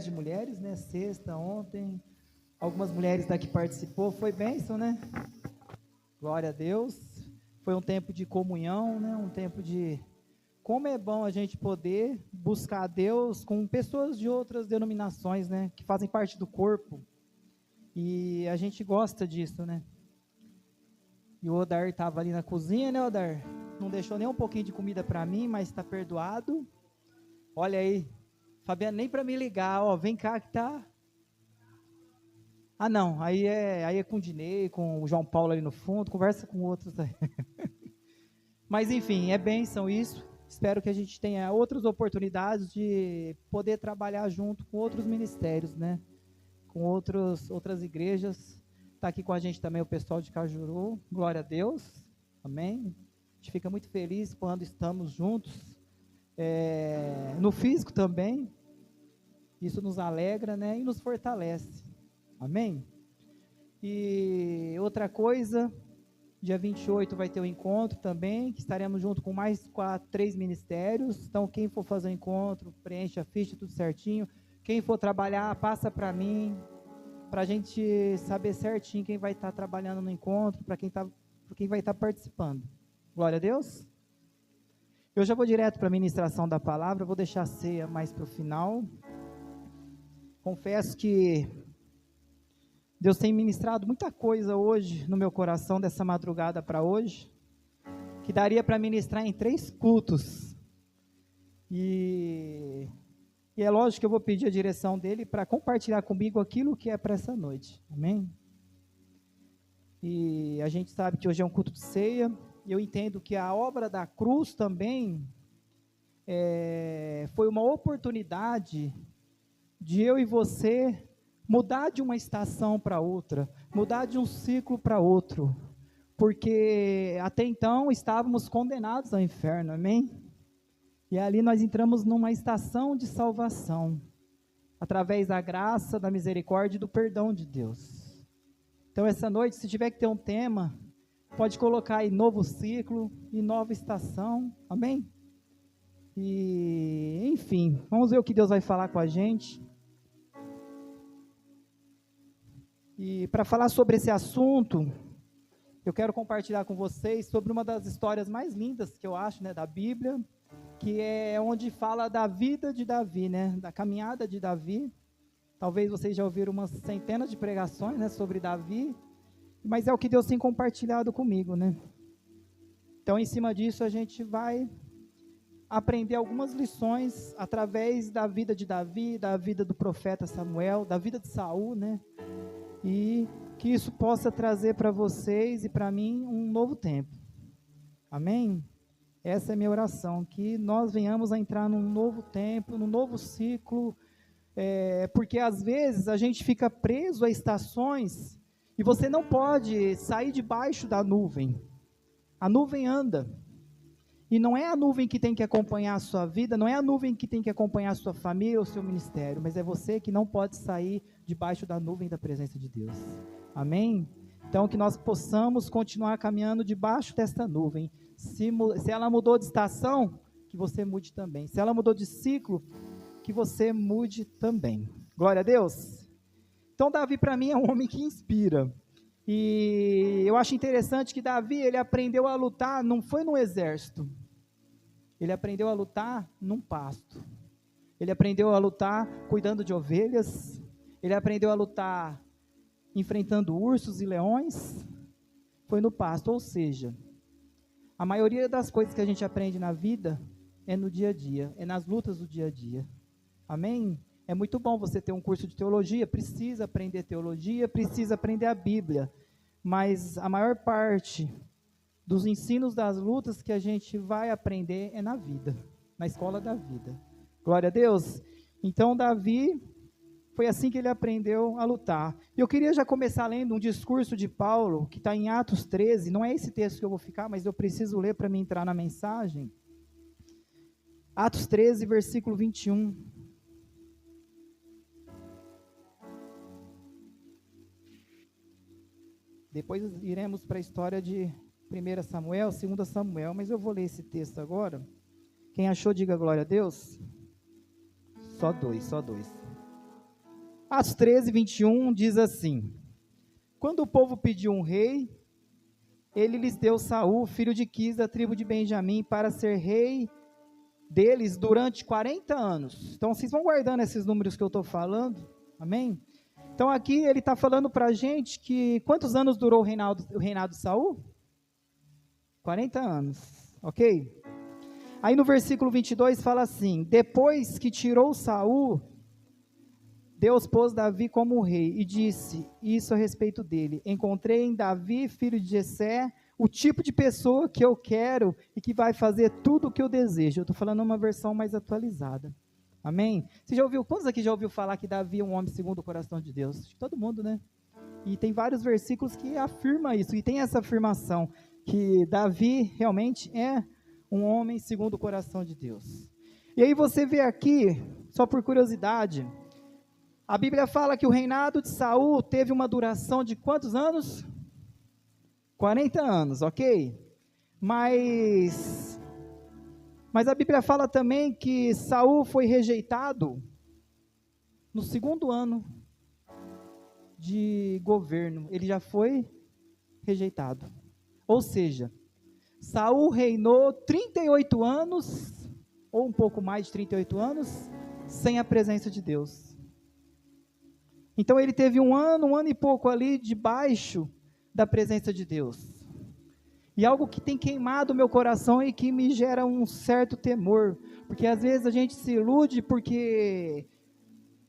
de mulheres, né? Sexta, ontem, algumas mulheres daqui participou, foi bênção, né? Glória a Deus. Foi um tempo de comunhão, né? Um tempo de como é bom a gente poder buscar a Deus com pessoas de outras denominações, né? Que fazem parte do corpo. E a gente gosta disso, né? E o Odar estava ali na cozinha, né, Odar? Não deixou nem um pouquinho de comida para mim, mas está perdoado. Olha aí, Fabiana, nem para me ligar, ó, vem cá que tá. Ah, não, aí é com o Dinei, com o João Paulo ali no fundo, conversa com outros aí. Mas enfim, é bênção isso. Espero que a gente tenha outras oportunidades de poder trabalhar junto com outros ministérios, né? Com outras igrejas. Está aqui com a gente também o pessoal de Cajuru. Glória a Deus. Amém. A gente fica muito feliz quando estamos juntos. No físico também. Isso nos alegra, né? E nos fortalece. Amém? E outra coisa, dia 28 vai ter um encontro também, que estaremos junto com mais 3 ministérios. Então, quem for fazer o encontro, preenche a ficha, tudo certinho. Quem for trabalhar, passa para mim, para a gente saber certinho quem vai estar trabalhando no encontro, para quem vai estar participando. Glória a Deus. Eu já vou direto para a ministração da palavra, vou deixar a ceia mais para o final. Confesso que Deus tem ministrado muita coisa hoje no meu coração, dessa madrugada para hoje, que daria para ministrar em 3 cultos. E é lógico que eu vou pedir a direção dele para compartilhar comigo aquilo que é para essa noite. Amém? E a gente sabe que hoje é um culto de ceia, e eu entendo que a obra da cruz também foi uma oportunidade de eu e você mudar de uma estação para outra, mudar de um ciclo para outro, porque até então estávamos condenados ao inferno, amém? E ali nós entramos numa estação de salvação, através da graça, da misericórdia e do perdão de Deus. Então essa noite, se tiver que ter um tema, pode colocar aí novo ciclo e nova estação, amém? E enfim, vamos ver o que Deus vai falar com a gente. E para falar sobre esse assunto, eu quero compartilhar com vocês sobre uma das histórias mais lindas que eu acho, né, da Bíblia, que é onde fala da vida de Davi, né, da caminhada de Davi. Talvez vocês já ouviram umas centenas de pregações, né, sobre Davi, mas é o que Deus tem compartilhado comigo, né. Então, em cima disso, a gente vai aprender algumas lições através da vida de Davi, da vida do profeta Samuel, da vida de Saul, né, e que isso possa trazer para vocês e para mim um novo tempo. Amém? Essa é a minha oração, que nós venhamos a entrar num novo tempo, num novo ciclo, porque às vezes a gente fica preso a estações e você não pode sair debaixo da nuvem. A nuvem anda. E não é a nuvem que tem que acompanhar a sua vida, não é a nuvem que tem que acompanhar a sua família ou o seu ministério, mas é você que não pode sair debaixo da nuvem da presença de Deus. Amém? Então, que nós possamos continuar caminhando debaixo desta nuvem. Se ela mudou de estação, que você mude também. Se ela mudou de ciclo, que você mude também. Glória a Deus. Então, Davi, para mim, é um homem que inspira. E eu acho interessante que Davi, ele aprendeu a lutar, não foi no exército. Ele aprendeu a lutar num pasto. Ele aprendeu a lutar cuidando de ovelhas. Ele aprendeu a lutar enfrentando ursos e leões. Foi no pasto, ou seja, a maioria das coisas que a gente aprende na vida é no dia a dia, é nas lutas do dia a dia. Amém? É muito bom você ter um curso de teologia, precisa aprender teologia, precisa aprender a Bíblia, mas a maior parte dos ensinos das lutas que a gente vai aprender é na vida, na escola da vida. Glória a Deus. Então Davi, foi assim que ele aprendeu a lutar. E eu queria já começar lendo um discurso de Paulo, que está em Atos 13, não é esse texto que eu vou ficar, mas eu preciso ler para me entrar na mensagem. Atos 13, versículo 21. Depois iremos para a história de 1 Samuel, 2 Samuel, mas eu vou ler esse texto agora. Quem achou, diga glória a Deus. Só dois. Atos 13, 21 diz assim: quando o povo pediu um rei, ele lhes deu Saul, filho de Quis, da tribo de Benjamim, para ser rei deles durante 40 anos. Então, vocês vão guardando esses números que eu estou falando, amém? Então, aqui ele está falando para a gente que, quantos anos durou o reinado de Saul? 40 anos, ok? Aí no versículo 22 fala assim: depois que tirou Saul, Deus pôs Davi como rei e disse isso a respeito dele: encontrei em Davi, filho de Jessé, o tipo de pessoa que eu quero e que vai fazer tudo o que eu desejo. Eu estou falando uma versão mais atualizada. Amém? Você já ouviu, quantos aqui já ouviu falar que Davi é um homem segundo o coração de Deus? Todo mundo, né? E tem vários versículos que afirmam isso, e tem essa afirmação, que Davi realmente é um homem segundo o coração de Deus. E aí você vê aqui, só por curiosidade, a Bíblia fala que o reinado de Saul teve uma duração de quantos anos? 40 anos, ok? Mas a Bíblia fala também que Saul foi rejeitado no segundo ano de governo. Ele já foi rejeitado. Ou seja, Saul reinou 38 anos, ou um pouco mais de 38 anos, sem a presença de Deus. Então ele teve um ano e pouco ali debaixo da presença de Deus. E algo que tem queimado o meu coração e que me gera um certo temor, porque às vezes a gente se ilude porque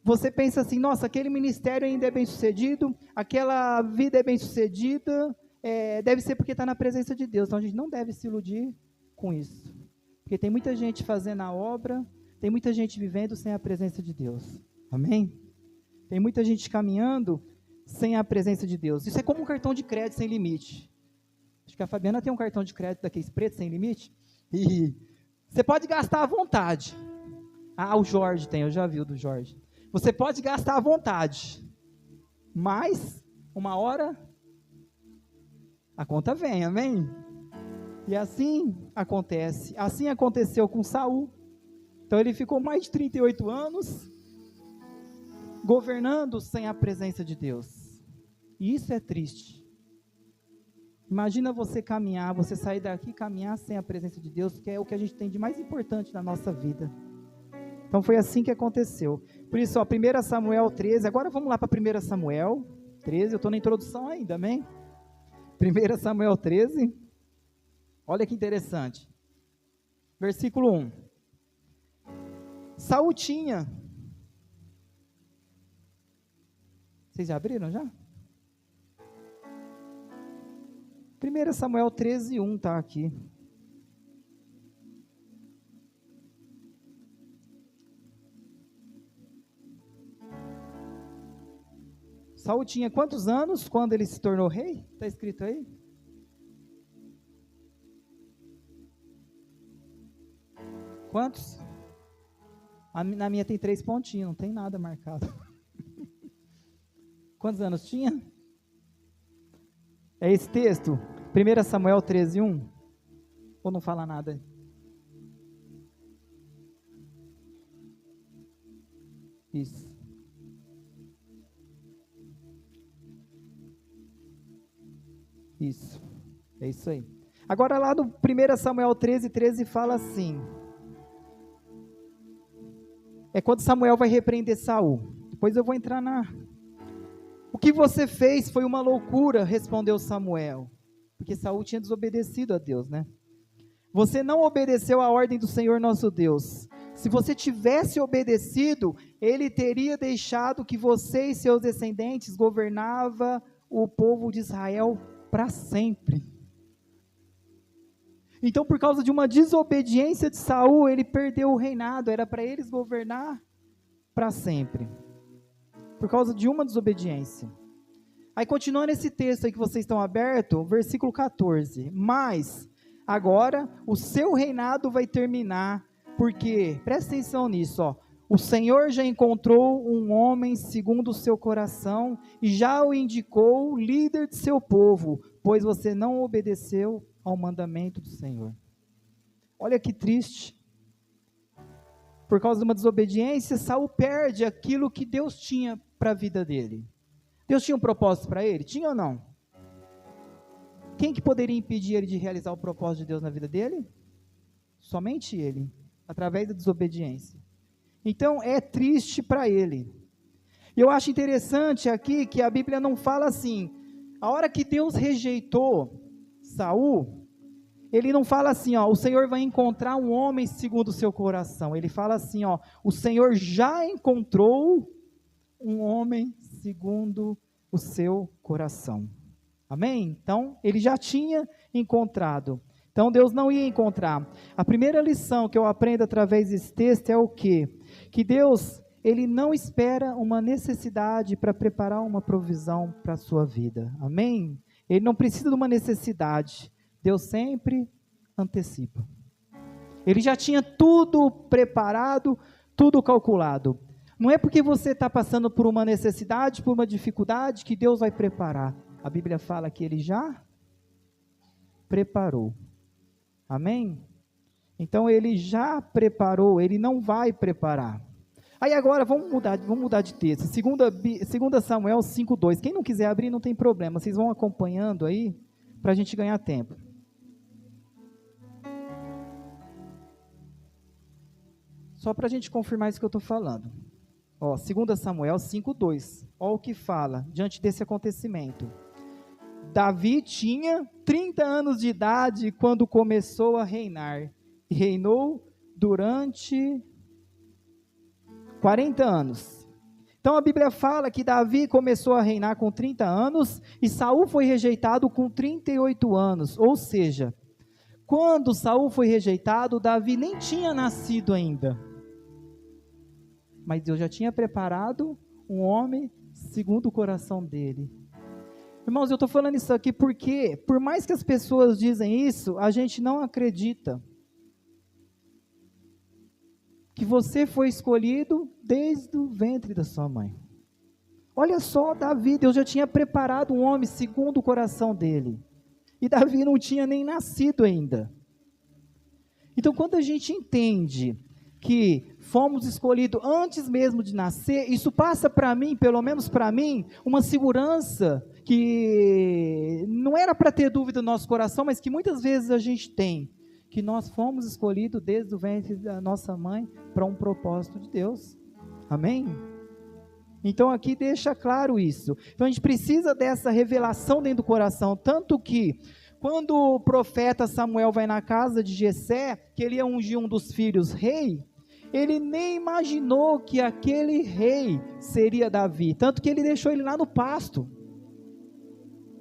você pensa assim: nossa, aquele ministério ainda é bem sucedido, aquela vida é bem sucedida, deve ser porque está na presença de Deus. Então a gente não deve se iludir com isso, porque tem muita gente fazendo a obra, tem muita gente vivendo sem a presença de Deus, amém? Tem muita gente caminhando sem a presença de Deus. Isso é como um cartão de crédito sem limite. Acho que a Fabiana tem um cartão de crédito daqueles pretos sem limite, e você pode gastar à vontade. O Jorge tem, eu já vi o do Jorge. Você pode gastar à vontade, mas uma hora a conta vem, amém? E assim acontece. Assim aconteceu com Saul. Então ele ficou mais de 38 anos governando sem a presença de Deus. E isso é triste. Imagina você caminhar, você sair daqui e caminhar sem a presença de Deus, que é o que a gente tem de mais importante na nossa vida. Então foi assim que aconteceu. Por isso, 1 Samuel 13, agora vamos lá para 1 Samuel 13, eu estou na introdução ainda, amém? 1 Samuel 13, olha que interessante. Versículo 1. Saul tinha... Vocês já abriram já? 1 Samuel 13, 1 está aqui. Saul tinha quantos anos quando ele se tornou rei? Está escrito aí? Quantos? Na minha tem 3 pontinhos, não tem nada marcado. Quantos anos tinha? É esse texto? 1 Samuel 13, 1? Ou não fala nada? Isso. Isso. É isso aí. Agora lá no 1 Samuel 13, 13 fala assim. É quando Samuel vai repreender Saul. Depois eu vou entrar na... O que você fez foi uma loucura, respondeu Samuel. Porque Saul tinha desobedecido a Deus, né? Você não obedeceu à ordem do Senhor nosso Deus. Se você tivesse obedecido, Ele teria deixado que você e seus descendentes governava o povo de Israel para sempre. Então, por causa de uma desobediência de Saul, ele perdeu o reinado. Era para eles governar para sempre. Por causa de uma desobediência. Aí, continuando esse texto aí que vocês estão abertos, versículo 14. Mas, agora, o seu reinado vai terminar, porque, presta atenção nisso, ó. O Senhor já encontrou um homem segundo o seu coração, e já o indicou líder de seu povo, pois você não obedeceu ao mandamento do Senhor. Olha que triste. por causa de uma desobediência, Saul perde aquilo que Deus tinha para a vida dele. Deus tinha um propósito para ele? Tinha ou não? Quem que poderia impedir ele de realizar o propósito de Deus na vida dele? Somente ele, através da desobediência. Então é triste para ele. Eu acho interessante aqui que a Bíblia não fala assim, a hora que Deus rejeitou Saul, ele não fala assim, ó, o Senhor vai encontrar um homem segundo o seu coração. Ele fala assim, ó, o Senhor já encontrou um homem segundo o seu coração. Amém? Então, ele já tinha encontrado. Então, Deus não ia encontrar. A primeira lição que eu aprendo através desse texto é o quê? Que Deus, ele não espera uma necessidade para preparar uma provisão para a sua vida. Amém? Ele não precisa de uma necessidade. Deus sempre antecipa. Ele já tinha tudo preparado, tudo calculado. Não é porque você está passando por uma necessidade, por uma dificuldade, que Deus vai preparar. A Bíblia fala que Ele já preparou. Amém? Então Ele já preparou, Ele não vai preparar. Aí agora vamos mudar de texto. 2 Samuel 5:2. Quem não quiser abrir não tem problema, vocês vão acompanhando aí para a gente ganhar tempo. Só para a gente confirmar isso que eu estou falando. 2 Samuel 5:2. Olha o que fala diante desse acontecimento. Davi tinha 30 anos de idade quando começou a reinar. E reinou durante 40 anos. Então a Bíblia fala que Davi começou a reinar com 30 anos e Saul foi rejeitado com 38 anos. Ou seja, quando Saul foi rejeitado, Davi nem tinha nascido ainda. Mas Deus já tinha preparado um homem segundo o coração dele. Irmãos, eu estou falando isso aqui porque, por mais que as pessoas dizem isso, a gente não acredita que você foi escolhido desde o ventre da sua mãe. Olha só, Davi, Deus já tinha preparado um homem segundo o coração dele. E Davi não tinha nem nascido ainda. Então, quando a gente entende que fomos escolhidos antes mesmo de nascer, isso passa para mim, pelo menos para mim, uma segurança que não era para ter dúvida no nosso coração, mas que muitas vezes a gente tem, que nós fomos escolhidos desde o ventre da nossa mãe para um propósito de Deus. Amém? Então aqui deixa claro isso. Então a gente precisa dessa revelação dentro do coração, tanto que quando o profeta Samuel vai na casa de Jessé, que ele ia ungir um dos filhos rei, ele nem imaginou que aquele rei seria Davi, tanto que ele deixou ele lá no pasto.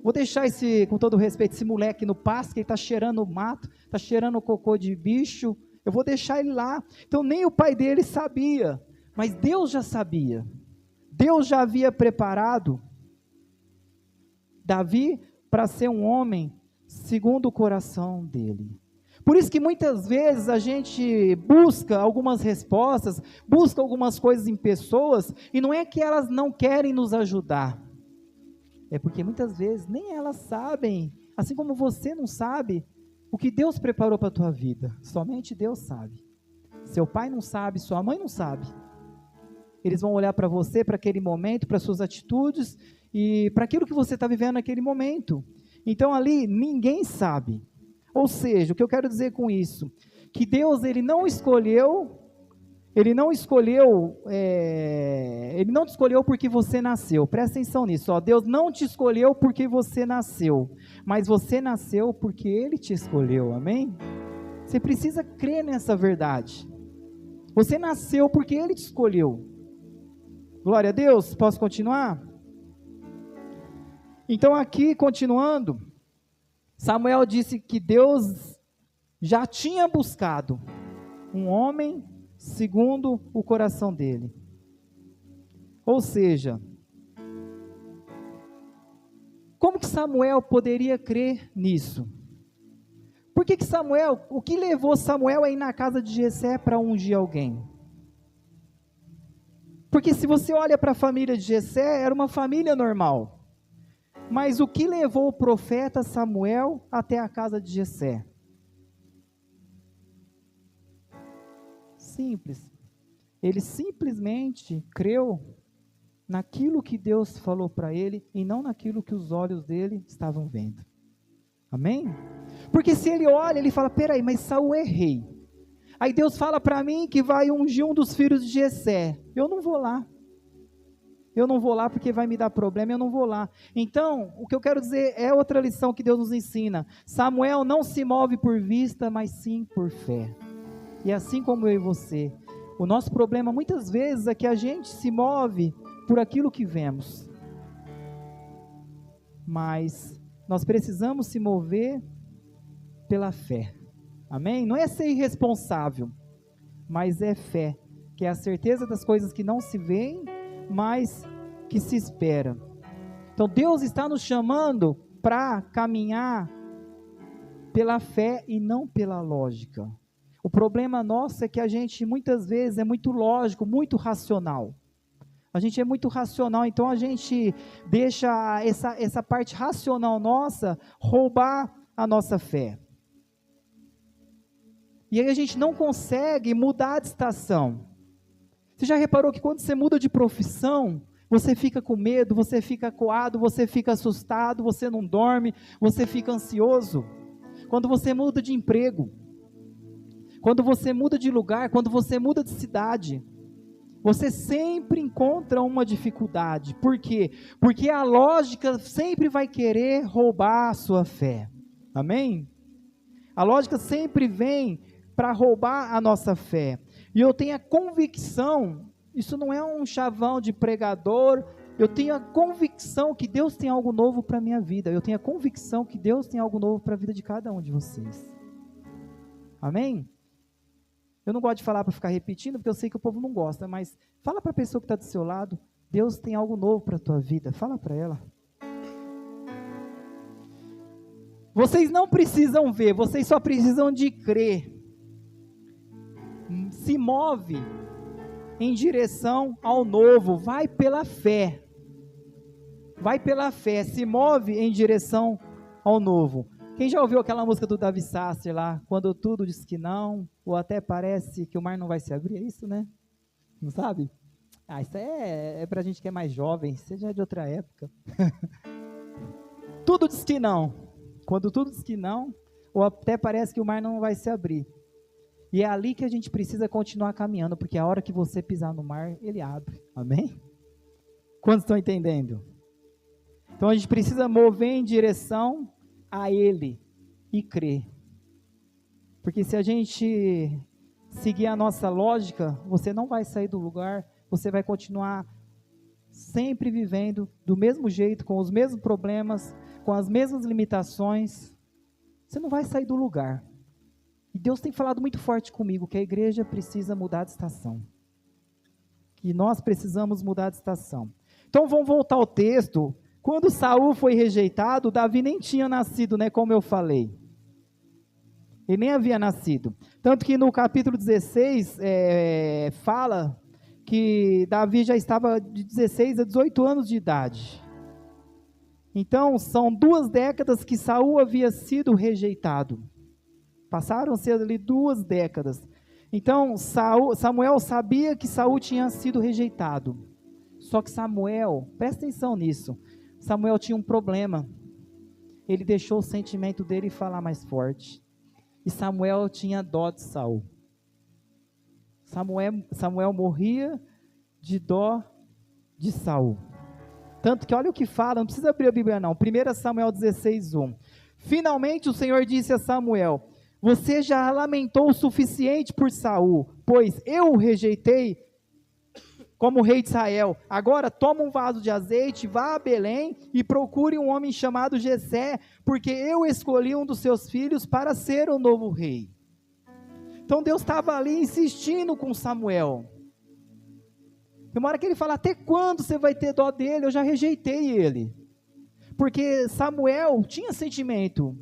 Vou deixar com todo respeito, esse moleque no pasto, que ele está cheirando o mato, está cheirando o cocô de bicho, eu vou deixar ele lá. Então nem o pai dele sabia, mas Deus já sabia. Deus já havia preparado Davi para ser um homem segundo o coração dele. Por isso que muitas vezes a gente busca algumas respostas, busca algumas coisas em pessoas, e não é que elas não querem nos ajudar, é porque muitas vezes nem elas sabem, assim como você não sabe, o que Deus preparou para a tua vida. Somente Deus sabe. Seu pai não sabe, sua mãe não sabe. Eles vão olhar para você, para aquele momento, para suas atitudes, e para aquilo que você está vivendo naquele momento. Então ali, ninguém sabe. Ou seja, o que eu quero dizer com isso? Que Deus, Ele não te escolheu porque você nasceu. Presta atenção nisso, ó. Deus não te escolheu porque você nasceu, mas você nasceu porque Ele te escolheu, amém? Você precisa crer nessa verdade. Você nasceu porque Ele te escolheu. Glória a Deus, posso continuar? Então aqui, continuando, Samuel disse que Deus já tinha buscado um homem segundo o coração dele. Ou seja, como que Samuel poderia crer nisso? Por que o que levou Samuel a ir na casa de Jessé para ungir alguém? Porque se você olha para a família de Jessé, era uma família normal. Mas o que levou o profeta Samuel até a casa de Jessé? Simples. Ele simplesmente creu naquilo que Deus falou para ele e não naquilo que os olhos dele estavam vendo. Amém? Porque se ele olha, ele fala, peraí, mas Saul é rei. Aí Deus fala para mim que vai ungir um dos filhos de Jessé. Eu não vou lá. Eu não vou lá porque vai me dar problema, eu não vou lá. Então, o que eu quero dizer é outra lição que Deus nos ensina. Samuel não se move por vista, mas sim por fé. E assim como eu e você, o nosso problema muitas vezes é que a gente se move por aquilo que vemos. Mas nós precisamos se mover pela fé. Amém? Não é ser irresponsável, mas é fé, que é a certeza das coisas que não se veem, mas que se espera. Então Deus está nos chamando para caminhar pela fé e não pela lógica. O problema nosso é que a gente muitas vezes é muito lógico, muito racional. A gente é muito racional, então a gente deixa essa parte racional nossa roubar a nossa fé. E aí a gente não consegue mudar de estação. Você já reparou que quando você muda de profissão, você fica com medo, você fica acuado, você fica assustado, você não dorme, você fica ansioso? Quando você muda de emprego, quando você muda de lugar, quando você muda de cidade, você sempre encontra uma dificuldade. Por quê? Porque a lógica sempre vai querer roubar a sua fé. Amém? A lógica sempre vem para roubar a nossa fé. E eu tenho a convicção, isso não é um chavão de pregador, eu tenho a convicção que Deus tem algo novo para a minha vida. Eu tenho a convicção que Deus tem algo novo para a vida de cada um de vocês. Amém? Eu não gosto de falar para ficar repetindo, porque eu sei que o povo não gosta, mas fala para a pessoa que está do seu lado, Deus tem algo novo para a tua vida, fala para ela. Vocês não precisam ver, vocês só precisam de crer. Se move em direção ao novo, vai pela fé. Vai pela fé, se move em direção ao novo. Quem já ouviu aquela música do Davi Sasser lá, quando tudo diz que não, ou até parece que o mar não vai se abrir, é isso, né? Não sabe? Ah, isso é pra gente que é mais jovem, isso já é de outra época. Tudo diz que não, quando tudo diz que não, ou até parece que o mar não vai se abrir. E é ali que a gente precisa continuar caminhando, porque a hora que você pisar no mar, ele abre, amém? Quantos estão entendendo? Então a gente precisa mover em direção a Ele e crer. Porque se a gente seguir a nossa lógica, você não vai sair do lugar, você vai continuar sempre vivendo do mesmo jeito, com os mesmos problemas, com as mesmas limitações. Você não vai sair do lugar. E Deus tem falado muito forte comigo, que a igreja precisa mudar de estação. Que nós precisamos mudar de estação. Então vamos voltar ao texto. Quando Saul foi rejeitado, Davi nem tinha nascido, né, como eu falei. Ele nem havia nascido. Tanto que no capítulo 16, fala que Davi já estava de 16 a 18 anos de idade. Então, são 2 décadas que Saul havia sido rejeitado. Passaram-se ali 2 décadas. Então, Samuel sabia que Saul tinha sido rejeitado. Só que Samuel, presta atenção nisso, Samuel tinha um problema. Ele deixou o sentimento dele falar mais forte. E Samuel tinha dó de Saul. Samuel morria de dó de Saul. Tanto que olha o que fala, não precisa abrir a Bíblia não. 1 Samuel 16:1. Finalmente o Senhor disse a Samuel: você já lamentou o suficiente por Saul, pois eu o rejeitei como rei de Israel. Agora toma um vaso de azeite, vá a Belém e procure um homem chamado Jessé, porque eu escolhi um dos seus filhos para ser o novo rei. Então Deus estava ali insistindo com Samuel. Tem uma hora que ele fala, até quando você vai ter dó dele? Eu já rejeitei ele. Porque Samuel tinha sentimento.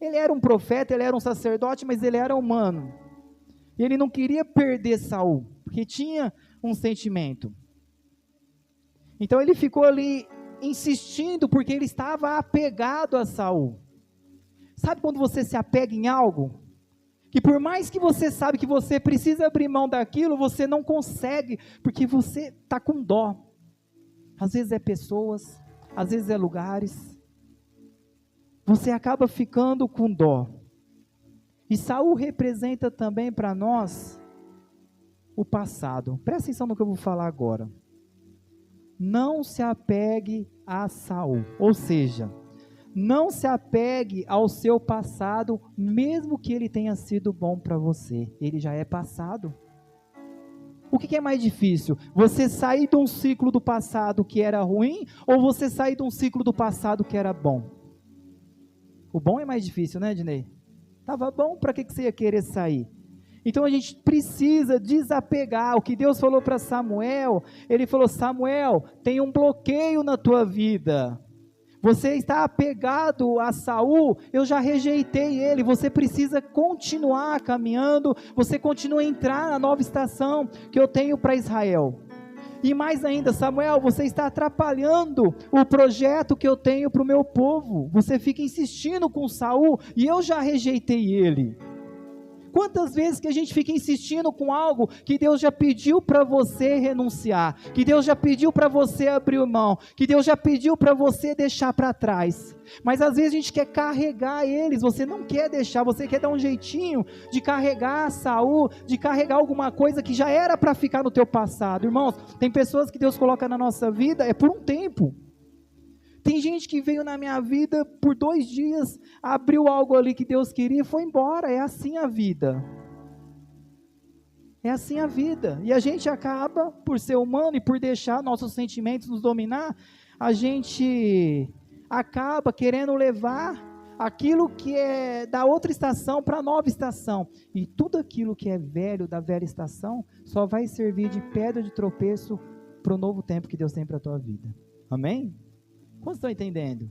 Ele era um profeta, ele era um sacerdote, mas ele era humano. E ele não queria perder Saul, porque tinha um sentimento. Então ele ficou ali insistindo, porque ele estava apegado a Saul. Sabe quando você se apega em algo? Que por mais que você sabe que você precisa abrir mão daquilo, você não consegue, porque você está com dó. Às vezes é pessoas, às vezes é lugares. Você acaba ficando com dó. E Saul representa também para nós o passado. Presta atenção no que eu vou falar agora. Não se apegue a Saul, ou seja, não se apegue ao seu passado, mesmo que ele tenha sido bom para você. Ele já é passado. O que é mais difícil? Você sair de um ciclo do passado que era ruim, ou você sair de um ciclo do passado que era bom? O bom é mais difícil, né, Ednei? Estava bom, para que você ia querer sair? Então a gente precisa desapegar. O que Deus falou para Samuel, ele falou: Samuel, tem um bloqueio na tua vida. Você está apegado a Saul, eu já rejeitei ele. Você precisa continuar caminhando, você continua a entrar na nova estação que eu tenho para Israel. E mais ainda, Samuel, você está atrapalhando o projeto que eu tenho para o meu povo. Você fica insistindo com Saul e eu já rejeitei ele. Quantas vezes que a gente fica insistindo com algo que Deus já pediu para você renunciar, que Deus já pediu para você abrir mão, que Deus já pediu para você deixar para trás, mas às vezes a gente quer carregar eles, você não quer deixar, você quer dar um jeitinho de carregar Saul, de carregar alguma coisa que já era para ficar no teu passado. Irmãos, tem pessoas que Deus coloca na nossa vida, é por um tempo. Tem gente que veio na minha vida por 2 dias, abriu algo ali que Deus queria e foi embora. É assim a vida. É assim a vida. E a gente acaba, por ser humano e por deixar nossos sentimentos nos dominar, a gente acaba querendo levar aquilo que é da outra estação para a nova estação. E tudo aquilo que é velho, da velha estação, só vai servir de pedra de tropeço para o novo tempo que Deus tem para a tua vida. Amém? Quantos estão entendendo?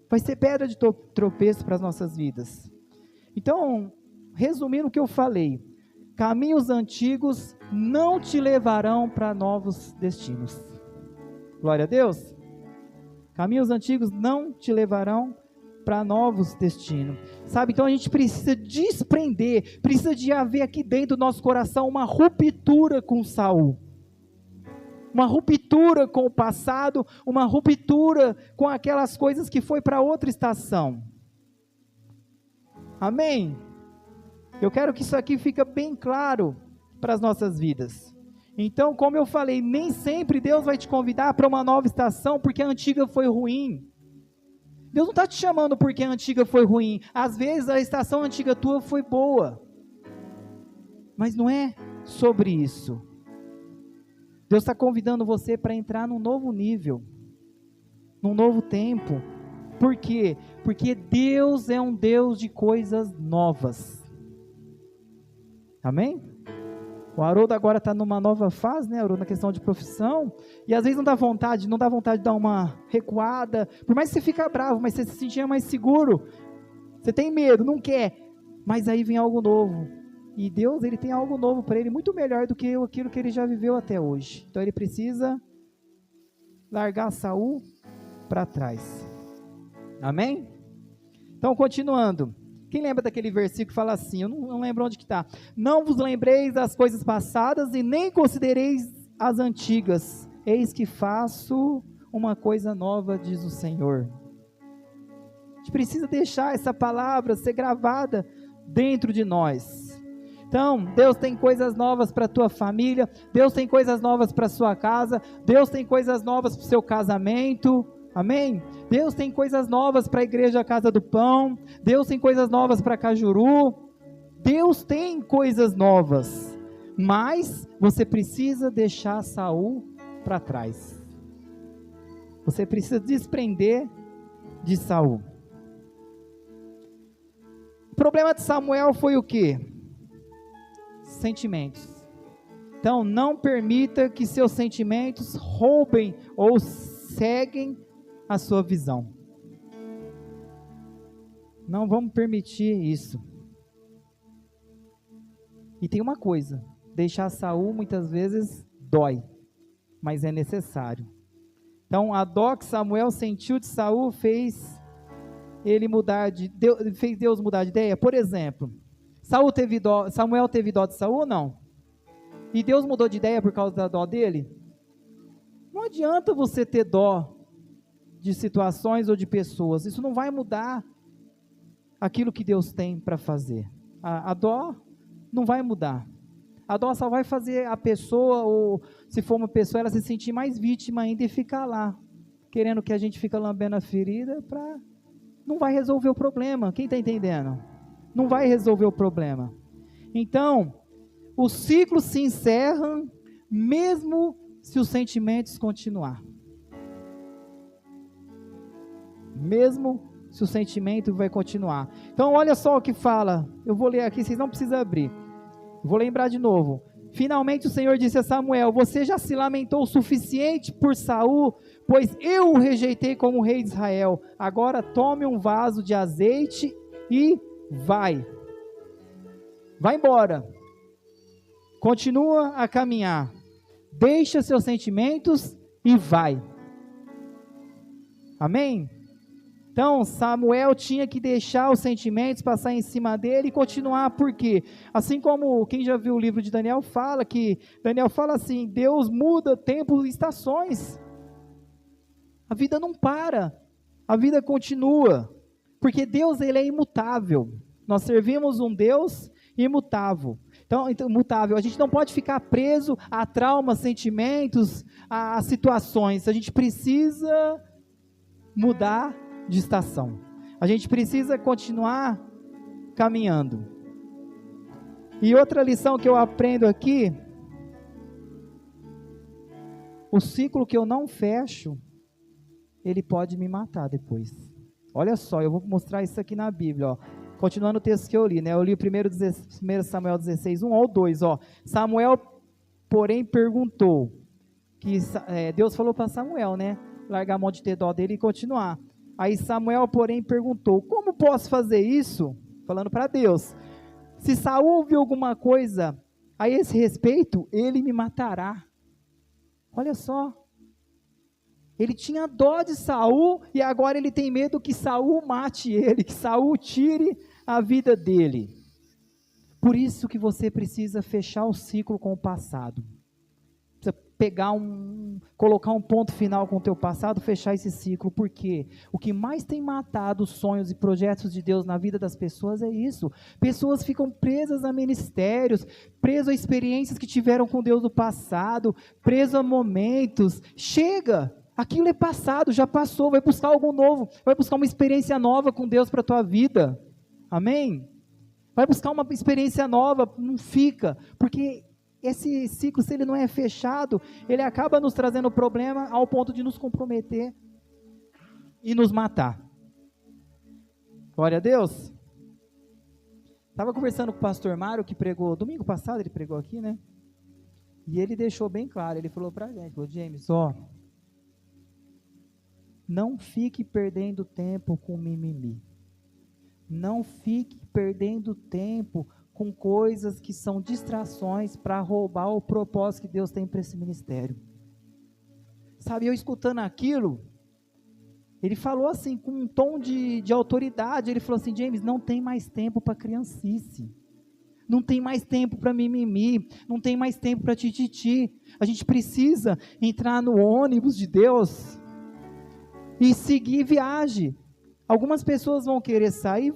Vai ser pedra de tropeço para as nossas vidas. Então, resumindo o que eu falei, caminhos antigos não te levarão para novos destinos. Glória a Deus. Caminhos antigos não te levarão para novos destinos. Sabe, então a gente precisa desprender, precisa de haver aqui dentro do nosso coração uma ruptura com Saul. Uma ruptura com o passado, uma ruptura com aquelas coisas que foi para outra estação. Amém? Eu quero que isso aqui fique bem claro para as nossas vidas. Então, como eu falei, nem sempre Deus vai te convidar para uma nova estação porque a antiga foi ruim. Deus não está te chamando porque a antiga foi ruim. Às vezes a estação antiga tua foi boa. Mas não é sobre isso. Deus está convidando você para entrar num novo nível, num novo tempo. Por quê? Porque Deus é um Deus de coisas novas. Amém? O Haroldo agora está numa nova fase, né, Haroldo, na questão de profissão, e às vezes não dá vontade de dar uma recuada, por mais que você fica bravo, mas você se sentia mais seguro, você tem medo, não quer, mas aí vem algo novo. E Deus, Ele tem algo novo para ele, muito melhor do que aquilo que ele já viveu até hoje. Então ele precisa largar Saul para trás. Amém? Então, continuando. Quem lembra daquele versículo que fala assim, eu não lembro onde que está. Não vos lembreis das coisas passadas e nem considereis as antigas. Eis que faço uma coisa nova, diz o Senhor. A gente precisa deixar essa palavra ser gravada dentro de nós. Então, Deus tem coisas novas para a tua família, Deus tem coisas novas para a sua casa, Deus tem coisas novas para o seu casamento, amém? Deus tem coisas novas para a igreja Casa do Pão, Deus tem coisas novas para Cajuru, Deus tem coisas novas, mas você precisa deixar Saul para trás, você precisa desprender de Saul. O problema de Samuel foi o quê? Sentimentos. Então, não permita que seus sentimentos roubem ou ceguem a sua visão. Não vamos permitir isso. E tem uma coisa, deixar Saul muitas vezes dói, mas é necessário. Então, a dó que Samuel sentiu de Saul fez Deus mudar de ideia. Por exemplo, Samuel teve dó de Saul ou não? E Deus mudou de ideia por causa da dó dele? Não adianta você ter dó de situações ou de pessoas. Isso não vai mudar aquilo que Deus tem para fazer. A dó não vai mudar. A dó só vai fazer a pessoa, ou se for uma pessoa, ela se sentir mais vítima ainda e ficar lá, querendo que a gente fique lambendo a ferida, não vai resolver o problema. Quem está entendendo? Não vai resolver o problema. Então, o ciclo se encerra, mesmo se os sentimentos continuar. Mesmo se o sentimento vai continuar. Então, olha só o que fala. Eu vou ler aqui, vocês não precisam abrir. Vou lembrar de novo. Finalmente o Senhor disse a Samuel: você já se lamentou o suficiente por Saul, pois eu o rejeitei como rei de Israel. Agora tome um vaso de azeite e vai. Vai embora. Continua a caminhar. Deixa seus sentimentos e vai. Amém? Então, Samuel tinha que deixar os sentimentos passar em cima dele e continuar, por quê? Assim como quem já viu o livro de Daniel fala assim, Deus muda tempos e estações. A vida não para, a vida continua, porque Deus, ele é imutável. Nós servimos um Deus imutável. Então, imutável, a gente não pode ficar preso a traumas, sentimentos, a situações. A gente precisa mudar de estação. A gente precisa continuar caminhando. E outra lição que eu aprendo aqui: o ciclo que eu não fecho, ele pode me matar depois. Olha só, eu vou mostrar isso aqui na Bíblia, ó. Continuando o texto que eu li, né? Eu li o 1 Samuel 16, 1 ao 2, ó. Samuel, porém, perguntou, Deus falou para Samuel, né? Largar a mão de ter dó dele e continuar. Aí Samuel, porém, perguntou: como posso fazer isso? Falando para Deus. Se Saul ouvir alguma coisa a esse respeito, ele me matará. Olha só. Ele tinha dó de Saul e agora ele tem medo que Saul mate ele, que Saul tire a vida dele. Por isso que você precisa fechar o ciclo com o passado. Colocar um ponto final com o teu passado, fechar esse ciclo, porque o que mais tem matado os sonhos e projetos de Deus na vida das pessoas é isso. Pessoas ficam presas a ministérios, presas a experiências que tiveram com Deus no passado, presas a momentos. Chega! Aquilo é passado, já passou, vai buscar algo novo, vai buscar uma experiência nova com Deus para a tua vida. Amém? Vai buscar uma experiência nova, não fica, porque esse ciclo, se ele não é fechado, ele acaba nos trazendo problema ao ponto de nos comprometer e nos matar. Glória a Deus. Estava conversando com o pastor Mário, que pregou, domingo passado ele pregou aqui, né? E ele deixou bem claro, ele falou para a gente, falou: James, não fique perdendo tempo com mimimi. Não fique perdendo tempo com coisas que são distrações para roubar o propósito que Deus tem para esse ministério. Sabe, eu escutando aquilo, ele falou assim, com um tom de autoridade, ele falou assim: James, não tem mais tempo para criancice, não tem mais tempo para mimimi, não tem mais tempo para tititi, a gente precisa entrar no ônibus de Deus e seguir viagem. Algumas pessoas vão querer sair,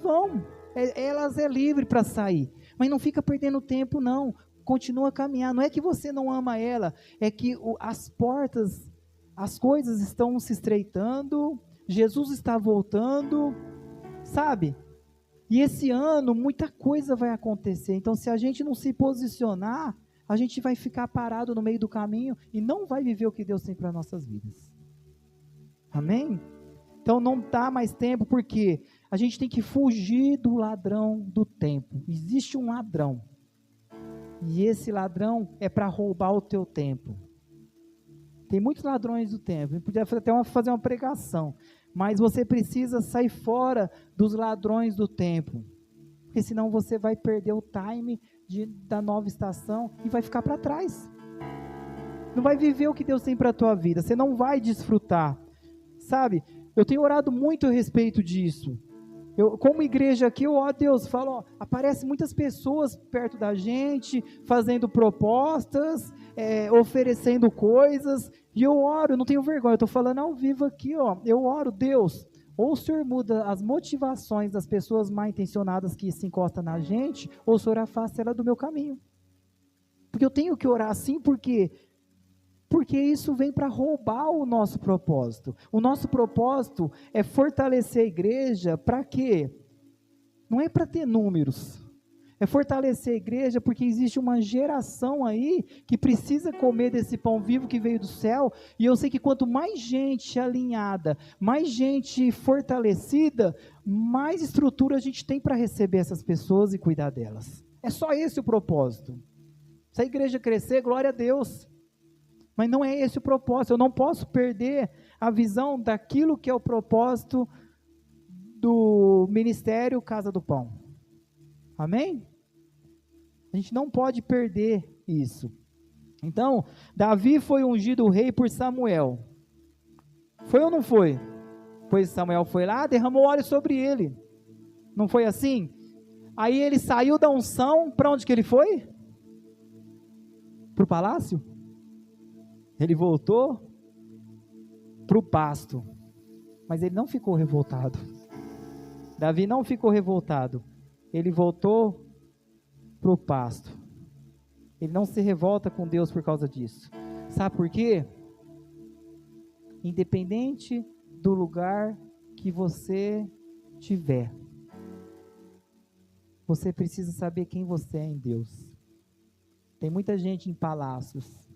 elas é livre para sair, mas não fica perdendo tempo não, continua a caminhar. Não é que você não ama ela, é que as portas, as coisas estão se estreitando, Jesus está voltando, sabe? E esse ano muita coisa vai acontecer, então se a gente não se posicionar, a gente vai ficar parado no meio do caminho e não vai viver o que Deus tem para nossas vidas. Amém? Então não dá mais tempo, porque a gente tem que fugir do ladrão do tempo. Existe um ladrão, e esse ladrão é para roubar o teu tempo. Tem muitos ladrões do tempo, a gente podia até fazer uma pregação, mas você precisa sair fora dos ladrões do tempo, porque senão você vai perder o time da nova estação e vai ficar para trás. Não vai viver o que Deus tem para a tua vida, você não vai desfrutar, sabe? Eu tenho orado muito a respeito disso, Eu, como igreja aqui, eu oro a Deus, falo, ó, aparece muitas pessoas perto da gente, fazendo propostas, oferecendo coisas, e eu oro, eu não tenho vergonha, eu estou falando ao vivo aqui, ó, eu oro, Deus, ou o Senhor muda as motivações das pessoas mal intencionadas que se encostam na gente, ou o Senhor afasta ela do meu caminho. Porque eu tenho que orar assim, porque isso vem para roubar o nosso propósito. O nosso propósito é fortalecer a igreja para quê? Não é para ter números. É fortalecer a igreja porque existe uma geração aí que precisa comer desse pão vivo que veio do céu. E eu sei que quanto mais gente alinhada, mais gente fortalecida, mais estrutura a gente tem para receber essas pessoas e cuidar delas. É só esse o propósito. Se a igreja crescer, glória a Deus. Mas não é esse o propósito. Eu não posso perder a visão daquilo que é o propósito do ministério Casa do Pão. Amém? A gente não pode perder isso. Então, Davi foi ungido rei por Samuel. Foi ou não foi? Pois Samuel foi lá, derramou óleo sobre ele. Não foi assim? Aí ele saiu da unção, para onde que ele foi? Para o palácio? Ele voltou para o pasto, mas ele não ficou revoltado. Davi não ficou revoltado, ele voltou para o pasto. Ele não se revolta com Deus por causa disso. Sabe por quê? Independente do lugar que você tiver, você precisa saber quem você é em Deus. Tem muita gente em palácios,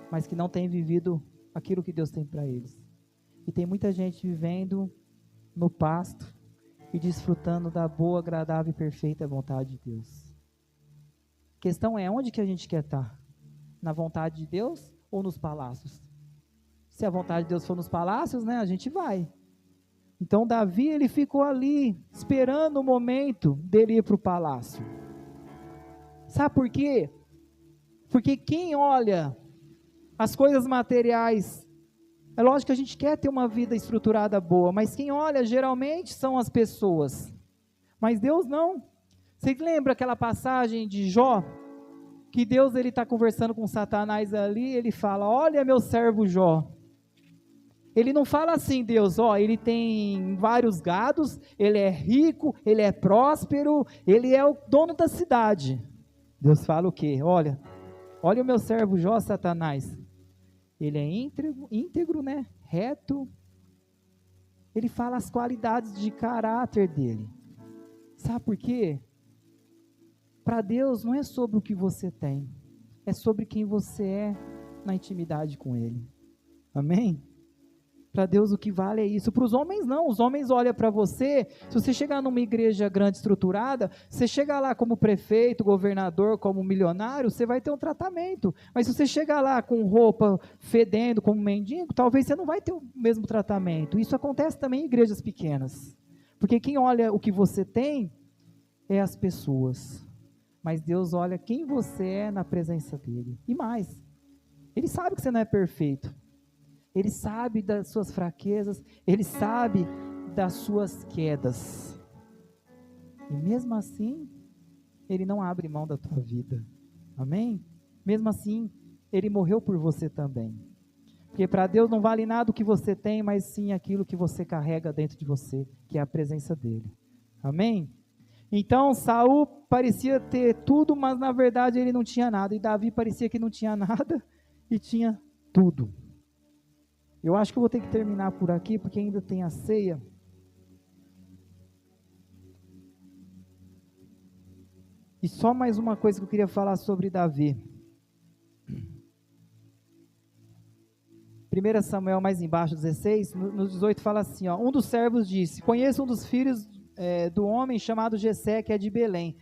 mas que não tem vivido aquilo que Deus tem para eles. E tem muita gente vivendo no pasto e desfrutando da boa, agradável e perfeita vontade de Deus. A questão é, onde que a gente quer estar? Na vontade de Deus ou nos palácios? Se a vontade de Deus for nos palácios, né, a gente vai. Então Davi, ele ficou ali, esperando o momento dele ir para o palácio. Sabe por quê? Porque quem olha as coisas materiais, é lógico que a gente quer ter uma vida estruturada boa, mas quem olha geralmente são as pessoas, mas Deus não. Você lembra aquela passagem de Jó, que Deus está conversando com Satanás ali, ele fala, olha meu servo Jó. Ele não fala assim, Deus, ó, ele tem vários gados, ele é rico, ele é próspero, ele é o dono da cidade. Deus fala o quê? Olha o meu servo Jó, Satanás. Ele é íntegro, né? Reto. Ele fala as qualidades de caráter dele. Sabe por quê? Para Deus não é sobre o que você tem, é sobre quem você é na intimidade com Ele. Amém? Para Deus o que vale é isso. Para os homens não, os homens olham para você, se você chegar numa igreja grande estruturada, você chega lá como prefeito, governador, como milionário, você vai ter um tratamento, mas se você chegar lá com roupa fedendo, como mendigo, talvez você não vai ter o mesmo tratamento. Isso acontece também em igrejas pequenas, porque quem olha o que você tem, é as pessoas, mas Deus olha quem você é na presença dEle, e mais, Ele sabe que você não é perfeito, Ele sabe das suas fraquezas, Ele sabe das suas quedas. E mesmo assim, Ele não abre mão da tua vida. Amém? Mesmo assim, Ele morreu por você também. Porque para Deus não vale nada o que você tem, mas sim aquilo que você carrega dentro de você, que é a presença dEle. Amém? Então, Saul parecia ter tudo, mas na verdade ele não tinha nada. E Davi parecia que não tinha nada e tinha tudo. Eu acho que eu vou ter que terminar por aqui, porque ainda tem a ceia. E só mais uma coisa que eu queria falar sobre Davi. 1 Samuel, mais embaixo, 16, no 18, fala assim, ó, um dos servos disse, conheço um dos filhos do homem chamado Jessé, que é de Belém.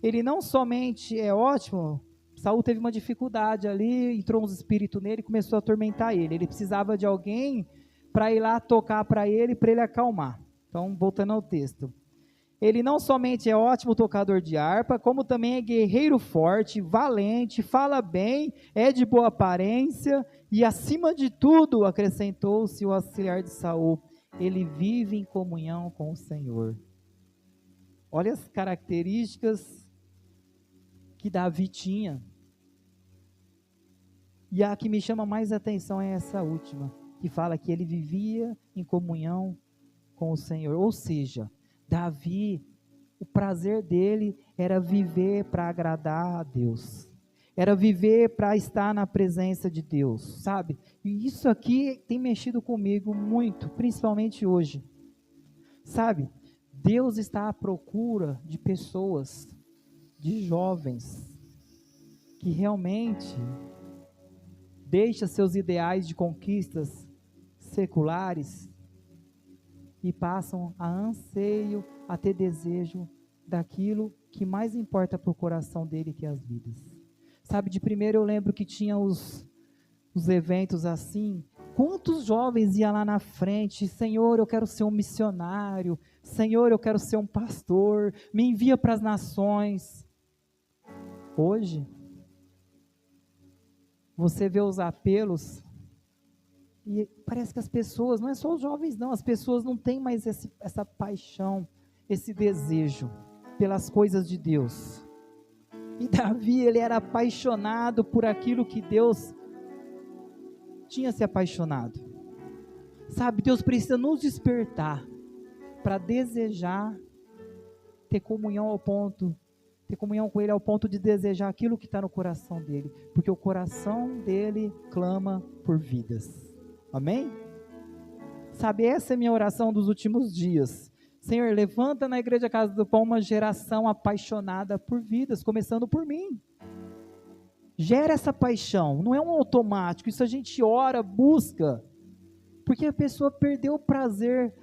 Ele não somente é ótimo, Saul teve uma dificuldade ali, entrou uns espíritos nele e começou a atormentar ele. Ele precisava de alguém para ir lá tocar para ele acalmar. Então, voltando ao texto. Ele não somente é ótimo tocador de harpa, como também é guerreiro forte, valente, fala bem, é de boa aparência, e acima de tudo, acrescentou-se o auxiliar de Saul, ele vive em comunhão com o Senhor. Olha as características que Davi tinha. E a que me chama mais atenção é essa última, que fala que ele vivia em comunhão com o Senhor. Ou seja, Davi, o prazer dele era viver para agradar a Deus. Era viver para estar na presença de Deus, sabe? E isso aqui tem mexido comigo muito, principalmente hoje. Sabe? Deus está à procura de pessoas, de jovens, que realmente deixa seus ideais de conquistas seculares e passam a anseio, a ter desejo daquilo que mais importa para o coração dele, que é as vidas. Sabe, de primeiro eu lembro que tinha os eventos assim, quantos jovens iam lá na frente, Senhor, eu quero ser um missionário, Senhor, eu quero ser um pastor, me envia para as nações. Hoje, você vê os apelos, e parece que as pessoas, não é só os jovens não, as pessoas não têm mais essa paixão, esse desejo pelas coisas de Deus. E Davi, ele era apaixonado por aquilo que Deus tinha se apaixonado. Sabe, Deus precisa nos despertar para desejar ter comunhão com Ele ao ponto de desejar aquilo que está no coração dele, porque o coração dele clama por vidas. Amém? Sabe, essa é a minha oração dos últimos dias. Senhor, levanta na Igreja Casa do Pão uma geração apaixonada por vidas, começando por mim. Gera essa paixão, não é um automático, isso a gente ora, busca, porque a pessoa perdeu o prazer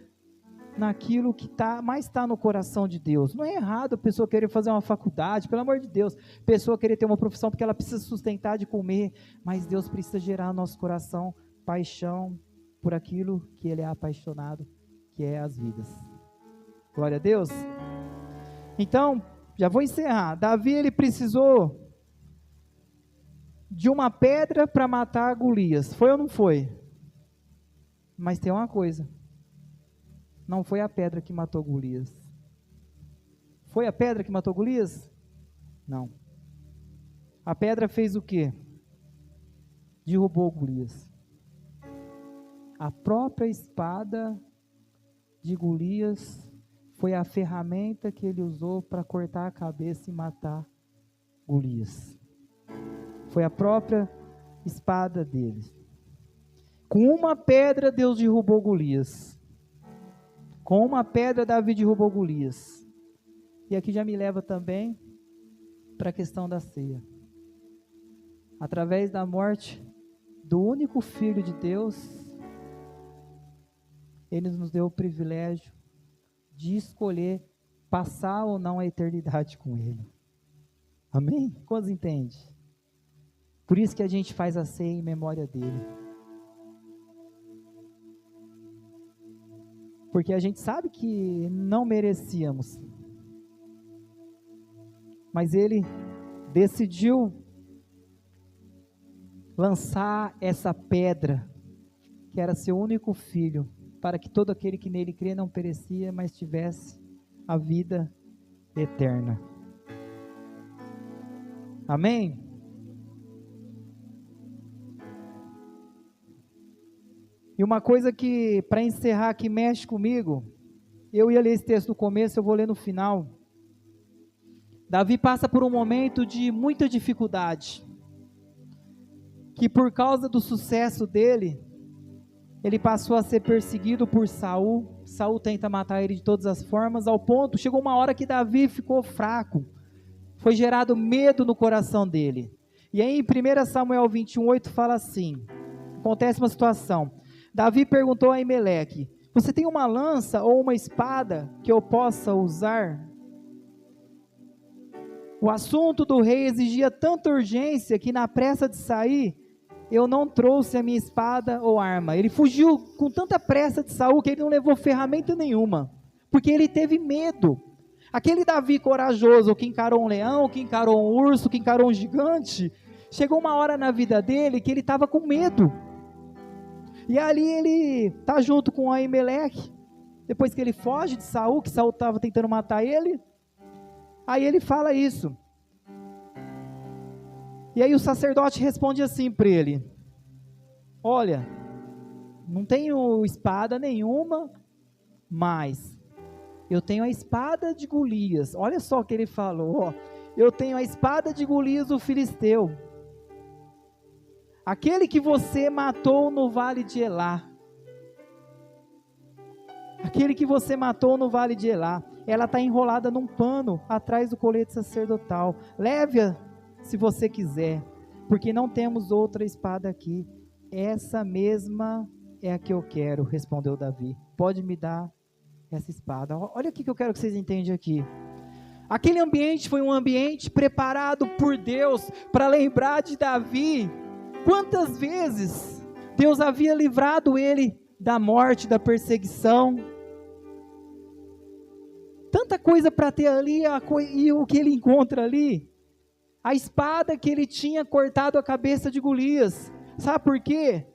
naquilo que mais está no coração de Deus. Não é errado a pessoa querer fazer uma faculdade, pelo amor de Deus, a pessoa querer ter uma profissão porque ela precisa sustentar de comer, mas Deus precisa gerar no nosso coração paixão por aquilo que Ele é apaixonado, que é as vidas. Glória a Deus. Então, já vou encerrar. Davi, ele precisou de uma pedra para matar Golias. Foi ou não foi? Mas tem uma coisa. Não foi a pedra que matou Golias. Foi a pedra que matou Golias? Não. A pedra fez o quê? Derrubou Golias. A própria espada de Golias foi a ferramenta que ele usou para cortar a cabeça e matar Golias. Foi a própria espada dele. Com uma pedra Deus derrubou Golias. Com uma pedra Davi derrubou Golias. E aqui já me leva também para a questão da ceia. Através da morte do único Filho de Deus, Ele nos deu o privilégio de escolher passar ou não a eternidade com Ele. Amém? Quantos entendem? Por isso que a gente faz a ceia em memória dele. Porque a gente sabe que não merecíamos. Mas Ele decidiu lançar essa pedra, que era seu único filho, para que todo aquele que nele crê não perecia, mas tivesse a vida eterna. Amém? E uma coisa que, para encerrar, que mexe comigo, eu ia ler esse texto no começo, eu vou ler no final. Davi passa por um momento de muita dificuldade, que por causa do sucesso dele, ele passou a ser perseguido por Saul. Saul tenta matar ele de todas as formas, ao ponto, chegou uma hora que Davi ficou fraco, foi gerado medo no coração dele. E aí em 1 Samuel 21:8 fala assim, acontece uma situação, Davi perguntou a Aimeleque, você tem uma lança ou uma espada que eu possa usar? O assunto do rei exigia tanta urgência que na pressa de sair, eu não trouxe a minha espada ou arma. Ele fugiu com tanta pressa de Saul que ele não levou ferramenta nenhuma, porque ele teve medo. Aquele Davi corajoso que encarou um leão, que encarou um urso, que encarou um gigante, chegou uma hora na vida dele que ele estava com medo. E ali ele está junto com Aimeleque, depois que ele foge de Saul, que Saul estava tentando matar ele, Aí ele fala isso. E aí o sacerdote responde assim para ele: olha, não tenho espada nenhuma, mas eu tenho a espada de Golias. Olha só o que ele falou, ó. Eu tenho a espada de Golias, o filisteu, aquele que você matou no vale de Elá. Aquele que você matou no vale de Elá. Ela está enrolada num pano atrás do colete sacerdotal. Leve-a se você quiser, porque não temos outra espada aqui. Essa mesma é a que eu quero, respondeu Davi. Pode me dar essa espada. Olha o que eu quero que vocês entendam aqui. Aquele ambiente foi um ambiente preparado por Deus para lembrar de Davi. Quantas vezes Deus havia livrado ele da morte, da perseguição. Tanta coisa para ter ali, e o que ele encontra ali? A espada que ele tinha cortado a cabeça de Golias. Sabe por quê?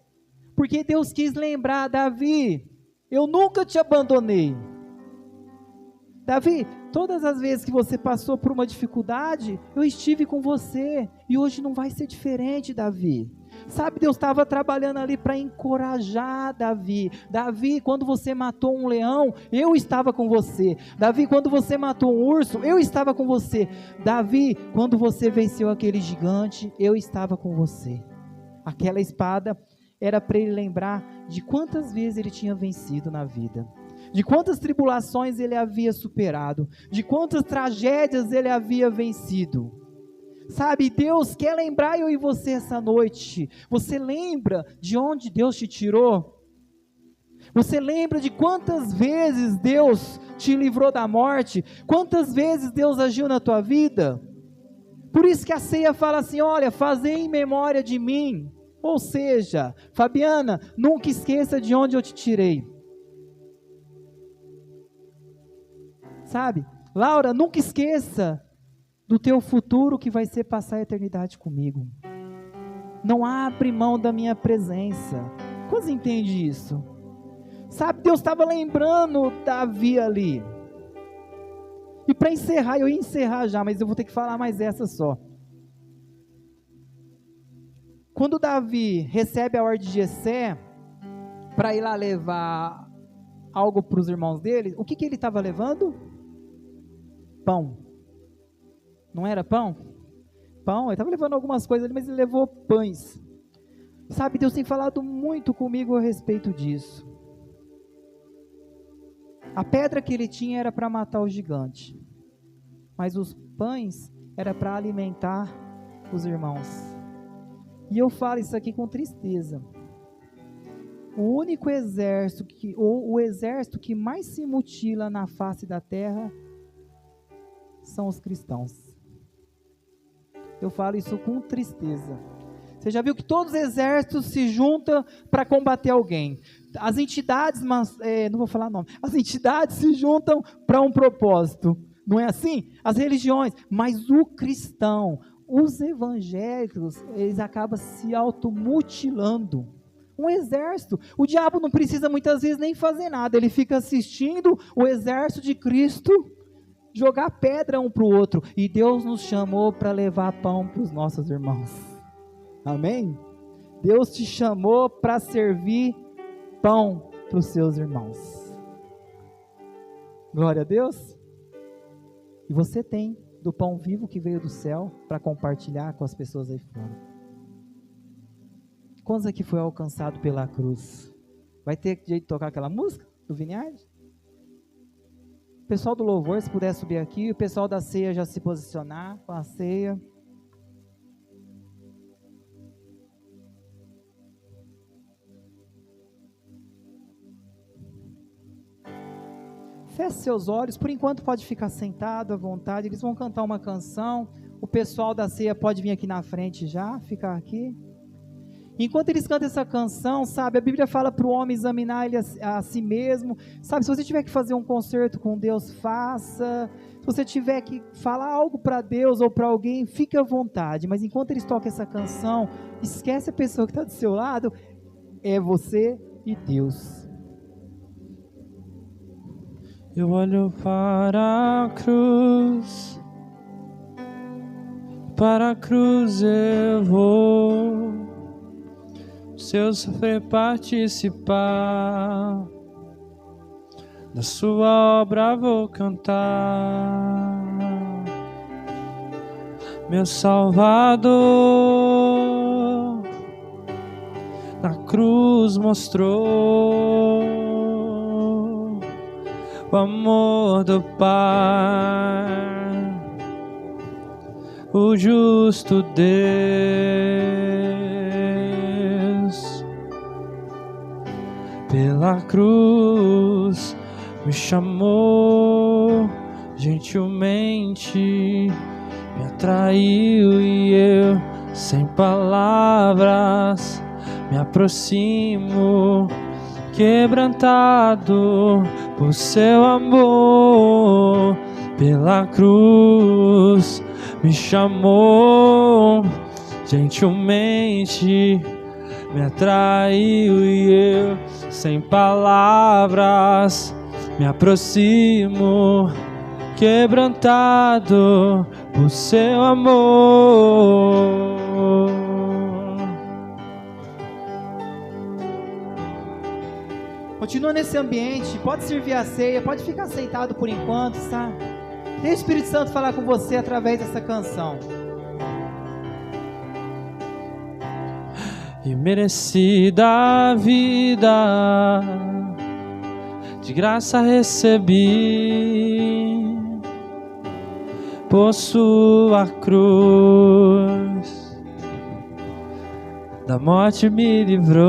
Porque Deus quis lembrar: Davi, eu nunca te abandonei. Davi, todas as vezes que você passou por uma dificuldade, eu estive com você, e hoje não vai ser diferente, Davi. Sabe, Deus estava trabalhando ali para encorajar Davi. Davi, quando você matou um leão, eu estava com você. Davi, quando você matou um urso, eu estava com você. Davi, quando você venceu aquele gigante, eu estava com você. Aquela espada era para ele lembrar de quantas vezes ele tinha vencido na vida, de quantas tribulações ele havia superado, de quantas tragédias ele havia vencido. Sabe, Deus quer lembrar eu e você essa noite. Você lembra de onde Deus te tirou? Você lembra de quantas vezes Deus te livrou da morte? Quantas vezes Deus agiu na tua vida? Por isso que a ceia fala assim: olha, fazei em memória de mim. Ou seja, Fabiana, nunca esqueça de onde eu te tirei. Sabe, Laura, nunca esqueça do teu futuro, que vai ser passar a eternidade comigo. Não abre mão da minha presença. Quantos entendem isso? Sabe, Deus estava lembrando Davi ali. E para encerrar, eu ia encerrar já, mas eu vou ter que falar mais essa só. Quando Davi recebe a ordem de Jessé para ir lá levar algo para os irmãos dele, o que ele estava levando? Pão. Não era pão? Pão, ele estava levando algumas coisas ali, mas ele levou pães. Sabe, Deus tem falado muito comigo a respeito disso. A pedra que ele tinha era para matar o gigante, mas os pães era para alimentar os irmãos. E eu falo isso aqui com tristeza. O único exército o exército que mais se mutila na face da terra são os cristãos. Eu falo isso com tristeza. Você já viu que todos os exércitos se juntam para combater alguém. As entidades, não vou falar nome, as entidades se juntam para um propósito. Não é assim? As religiões, mas o cristão, os evangélicos, eles acabam se automutilando. Um exército, o diabo não precisa muitas vezes nem fazer nada, ele fica assistindo o exército de Cristo jogar pedra um para o outro, e Deus nos chamou para levar pão para os nossos irmãos, amém? Deus te chamou para servir pão para os seus irmãos, glória a Deus. E você tem do pão vivo que veio do céu para compartilhar com as pessoas aí fora. Quantos aqui foi alcançado pela cruz? Vai ter jeito de tocar aquela música do Vineyard? O pessoal do louvor, se puder subir aqui, o pessoal da ceia já se posicionar com a ceia. Feche seus olhos, por enquanto pode ficar sentado à vontade, eles vão cantar uma canção, o pessoal da ceia pode vir aqui na frente já, ficar aqui. Enquanto eles cantam essa canção, sabe, a Bíblia fala para o homem examinar ele a si mesmo, sabe, se você tiver que fazer um concerto com Deus, faça, se você tiver que falar algo para Deus ou para alguém, fique à vontade, mas enquanto eles tocam essa canção, esquece a pessoa que está do seu lado, é você e Deus. Eu olho para a cruz para a cruz eu vou, se eu sofrer participar, da sua obra vou cantar. Meu Salvador na cruz mostrou o amor do Pai, o justo Deus. Pela cruz me chamou gentilmente, me atraiu e eu, sem palavras, me aproximo, quebrantado por seu amor. Pela cruz me chamou gentilmente, me atraiu e eu, sem palavras, me aproximo, quebrantado por seu amor. Continua nesse ambiente, pode servir a ceia, pode ficar sentado por enquanto, tá? Deixa o Espírito Santo falar com você através dessa canção. E merecida a vida, de graça recebi, por sua cruz, da morte me livrou,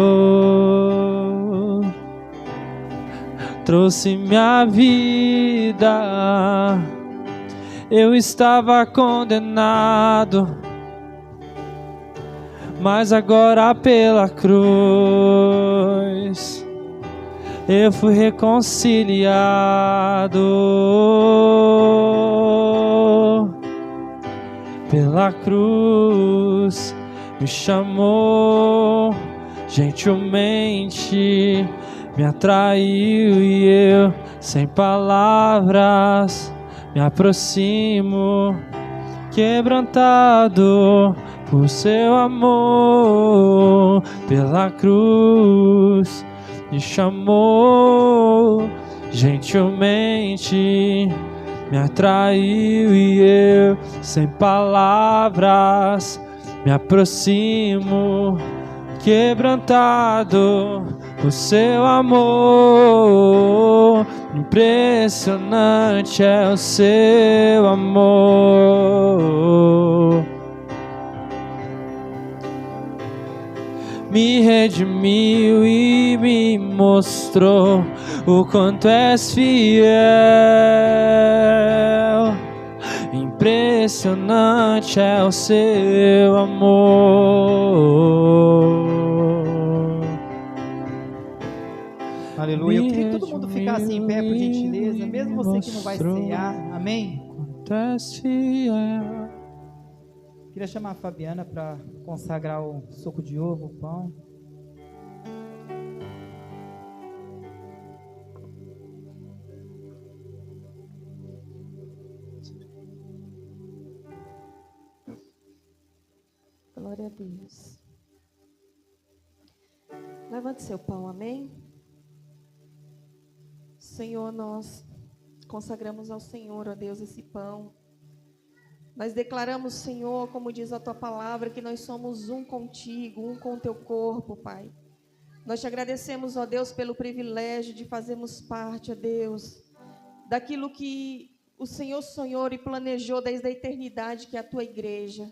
trouxe minha vida. Eu estava condenado, mas agora pela cruz eu fui reconciliado. Pela cruz me chamou gentilmente, me atraiu e eu, sem palavras, me aproximo, quebrantado por seu amor. Pela cruz me chamou gentilmente, me atraiu e eu, sem palavras, me aproximo, quebrantado por seu amor. Impressionante é o seu amor. Me redimiu e me mostrou o quanto és fiel. Impressionante é o seu amor. Aleluia. Eu queria que todo mundo ficasse em pé, por gentileza, mesmo você que não vai cear. Amém? Quanto és fiel. Queria chamar a Fabiana para consagrar o suco de ovo, o pão. Glória a Deus. Levante seu pão, amém? Senhor, nós consagramos ao Senhor, ó Deus, esse pão. Nós declaramos, Senhor, como diz a Tua palavra, que nós somos um contigo, um com o Teu corpo, Pai. Nós te agradecemos, ó Deus, pelo privilégio de fazermos parte, ó Deus, daquilo que o Senhor sonhou e planejou desde a eternidade, que é a Tua igreja.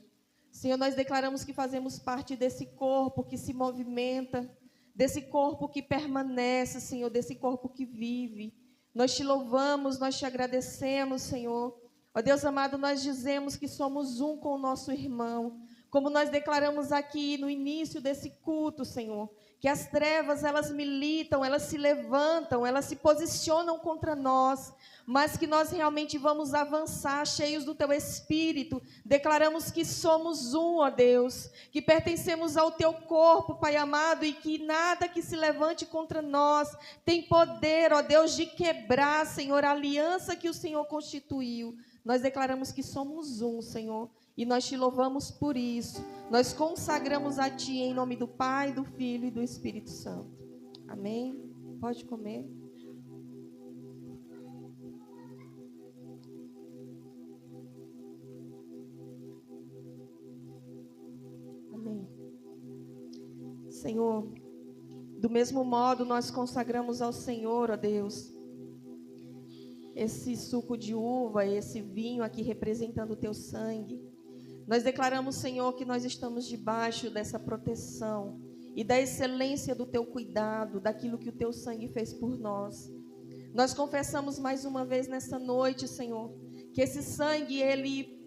Senhor, nós declaramos que fazemos parte desse corpo que se movimenta, desse corpo que permanece, Senhor, desse corpo que vive. Nós te louvamos, nós te agradecemos, Senhor. Ó Deus amado, nós dizemos que somos um com o nosso irmão, como nós declaramos aqui no início desse culto, Senhor, que as trevas, elas militam, elas se levantam, elas se posicionam contra nós, mas que nós realmente vamos avançar cheios do Teu Espírito. Declaramos que somos um, ó Deus, que pertencemos ao Teu corpo, Pai amado, e que nada que se levante contra nós tem poder, ó Deus, de quebrar, Senhor, a aliança que o Senhor constituiu. Nós declaramos que somos um, Senhor, e nós te louvamos por isso. Nós consagramos a Ti em nome do Pai, do Filho e do Espírito Santo. Amém? Pode comer. Amém. Senhor, do mesmo modo nós consagramos ao Senhor, ó Deus, esse suco de uva, esse vinho aqui representando o Teu sangue. Nós declaramos, Senhor, que nós estamos debaixo dessa proteção e da excelência do Teu cuidado, daquilo que o Teu sangue fez por nós. Nós confessamos mais uma vez nessa noite, Senhor, que esse sangue, ele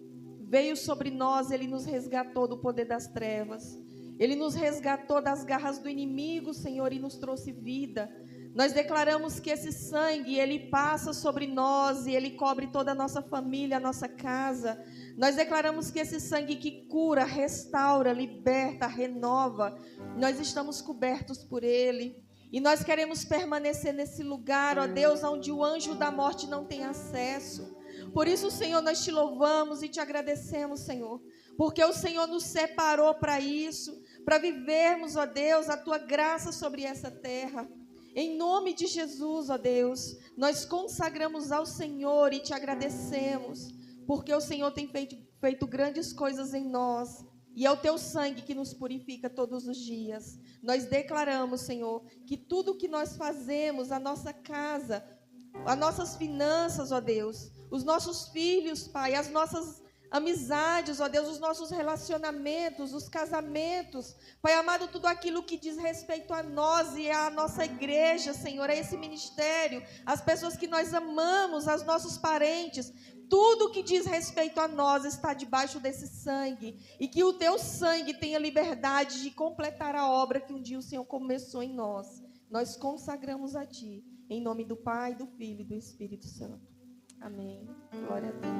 veio sobre nós, ele nos resgatou do poder das trevas. Ele nos resgatou das garras do inimigo, Senhor, e nos trouxe vida. Nós declaramos que esse sangue, ele passa sobre nós e ele cobre toda a nossa família, a nossa casa. Nós declaramos que esse sangue que cura, restaura, liberta, renova, nós estamos cobertos por ele. E nós queremos permanecer nesse lugar, ó Deus, onde o anjo da morte não tem acesso. Por isso, Senhor, nós te louvamos e te agradecemos, Senhor, porque o Senhor nos separou para isso, para vivermos, ó Deus, a tua graça sobre essa terra. Em nome de Jesus, ó Deus, nós consagramos ao Senhor e te agradecemos, porque o Senhor tem feito grandes coisas em nós, e é o teu sangue que nos purifica todos os dias. Nós declaramos, Senhor, que tudo que nós fazemos, a nossa casa, as nossas finanças, ó Deus, os nossos filhos, Pai, as nossas amizades, ó Deus, os nossos relacionamentos, os casamentos, Pai amado, tudo aquilo que diz respeito a nós e à nossa igreja, Senhor, a esse ministério, as pessoas que nós amamos, aos nossos parentes, tudo que diz respeito a nós está debaixo desse sangue, e que o teu sangue tenha liberdade de completar a obra que um dia o Senhor começou em nós. Nós consagramos a Ti, em nome do Pai, do Filho e do Espírito Santo. Amém. Glória a Deus.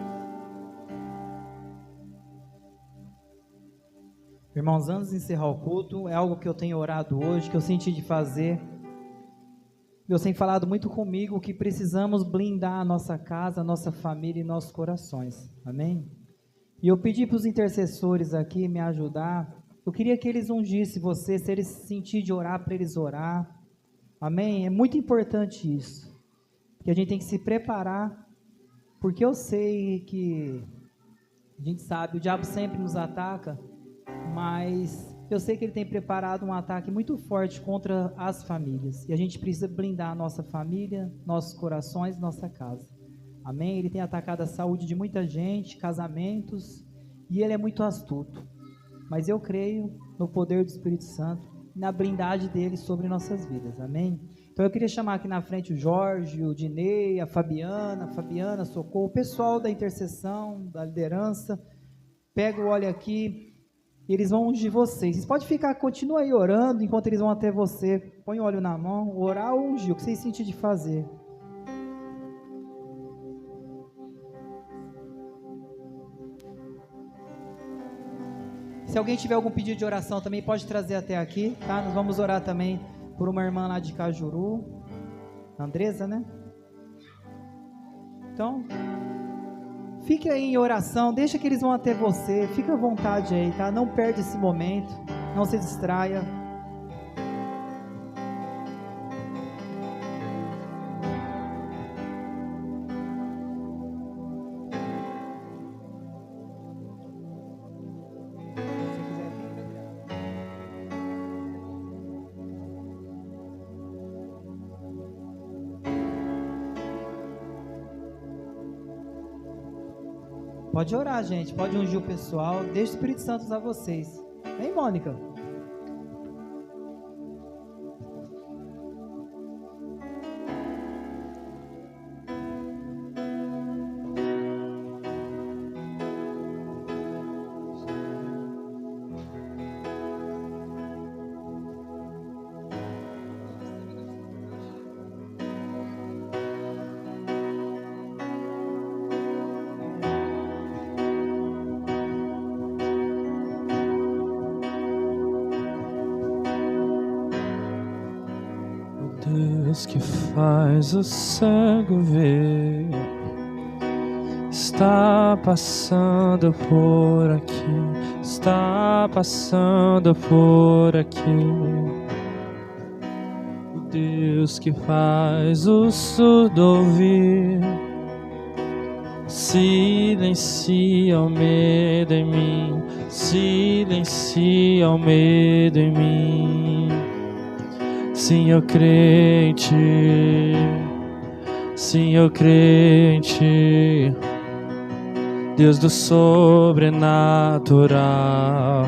Irmãos, antes de encerrar o culto, é algo que eu tenho orado hoje, que eu senti de fazer. Deus tem falado muito comigo que precisamos blindar a nossa casa, a nossa família e nossos corações. Amém? E eu pedi para os intercessores aqui me ajudar. Eu queria que eles ungissem você, se eles sentirem de orar, para eles orar. Amém? É muito importante isso. Que a gente tem que se preparar, porque eu sei que a gente sabe, o diabo sempre nos ataca, mas eu sei que ele tem preparado um ataque muito forte contra as famílias, e a gente precisa blindar a nossa família, nossos corações, nossa casa. Amém? Ele tem atacado a saúde de muita gente, casamentos, e ele é muito astuto, mas eu creio no poder do Espírito Santo, na blindagem dele sobre nossas vidas. Amém? Então eu queria chamar aqui na frente o Jorge, o Dinei, a Fabiana, Socorro, o pessoal da intercessão, da liderança. Pega o óleo aqui, e eles vão ungir vocês. Vocês podem ficar, continua aí orando, enquanto eles vão até você. Põe o óleo na mão, orar ou ungir, o que vocês sentirem de fazer. Se alguém tiver algum pedido de oração também, pode trazer até aqui, tá? Nós vamos orar também por uma irmã lá de Cajuru, Andresa, né? Então, fique aí em oração, deixa que eles vão até você, fica à vontade aí, tá? Não perde esse momento, não se distraia. Pode orar, gente, pode ungir o pessoal, deixa o Espírito Santo usar vocês. Vem, Mônica. Deus que faz o cego ver, está passando por aqui, está passando por aqui. O Deus que faz o surdo ouvir, silencia o medo em mim, silencia o medo em mim. Sim, eu creio em Ti, sim, eu creio em Ti, Deus do sobrenatural.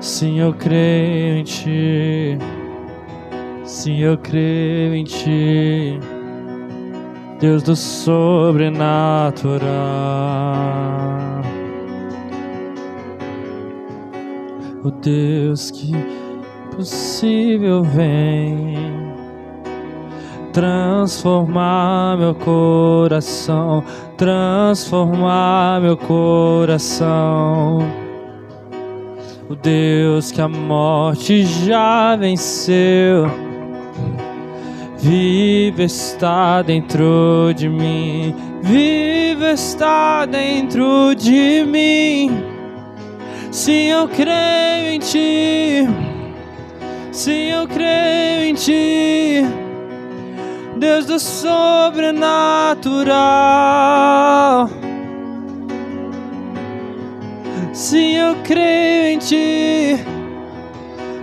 Sim, eu creio em Ti, sim, eu creio em Ti, Deus do sobrenatural. O Deus que possível vem transformar meu coração, transformar meu coração. O Deus que a morte já venceu, vive está dentro de mim, vive está dentro de mim. Sim, eu creio em Ti, sim, eu creio em Ti, Deus do sobrenatural. Sim, eu creio em Ti,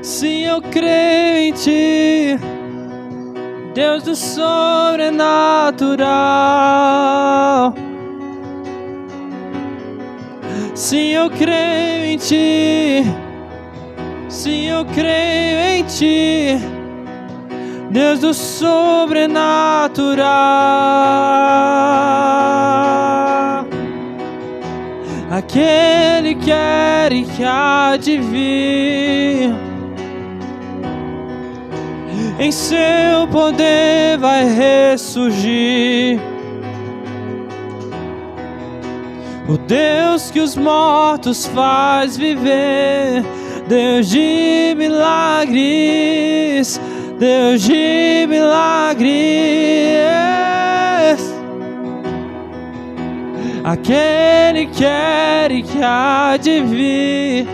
sim, eu creio em Ti, Deus do sobrenatural. Sim, eu creio em Ti, sim, eu creio em Ti, Deus do sobrenatural. Aquele que era e que há de vir, em seu poder vai ressurgir. O Deus que os mortos faz viver, Deus de milagres, Deus de milagres. Aquele que quer e que há de vir,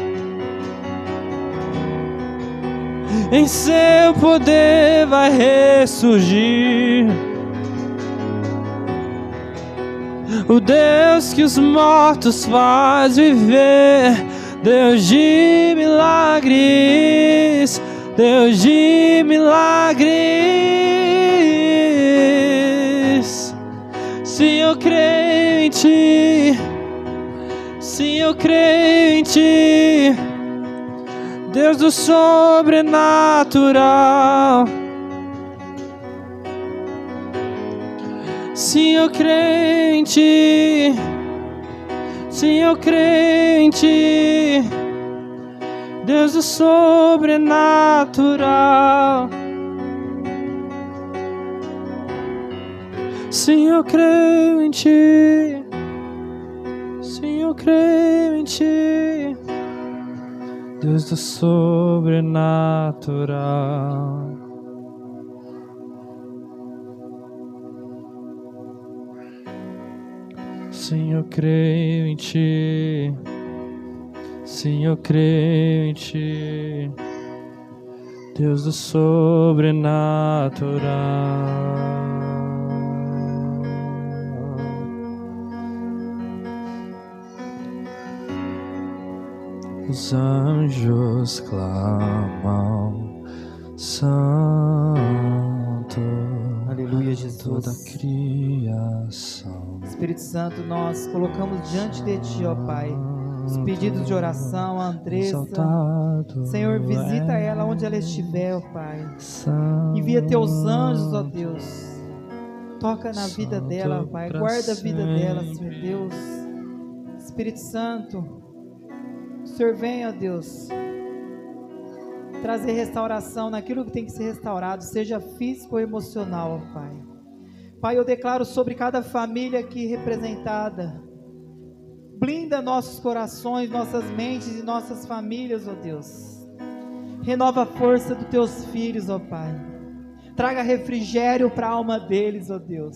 em seu poder vai ressurgir. O Deus que os mortos faz viver, Deus de milagres, Deus de milagres. Sim, eu creio em Ti, sim, eu creio em Ti, Deus do sobrenatural. Sim, eu creio em Ti, sim, eu creio em Ti, Deus do sobrenatural. Sim, eu creio em Ti, sim, eu creio em Ti, Deus do sobrenatural. Sim, eu creio em Ti, sim, eu creio em Ti, Deus do sobrenatural. Os anjos clamam, Santo, Aleluia, Jesus. toda a criação. Espírito Santo, nós colocamos diante de Ti, ó Pai, os pedidos de oração, a Andressa. Exaltado Senhor, visita ela onde ela estiver, ó Pai. Envia Teus anjos, ó Deus. Toca na vida dela, ó Pai. Guarda a vida dela, Senhor Deus. Espírito Santo, o Senhor vem, ó Deus, trazer restauração naquilo que tem que ser restaurado, seja físico ou emocional, ó Pai. Pai, eu declaro sobre cada família aqui representada, blinda nossos corações, nossas mentes e nossas famílias, ó Deus. Renova a força dos Teus filhos, ó Pai. Traga refrigério para a alma deles, ó Deus.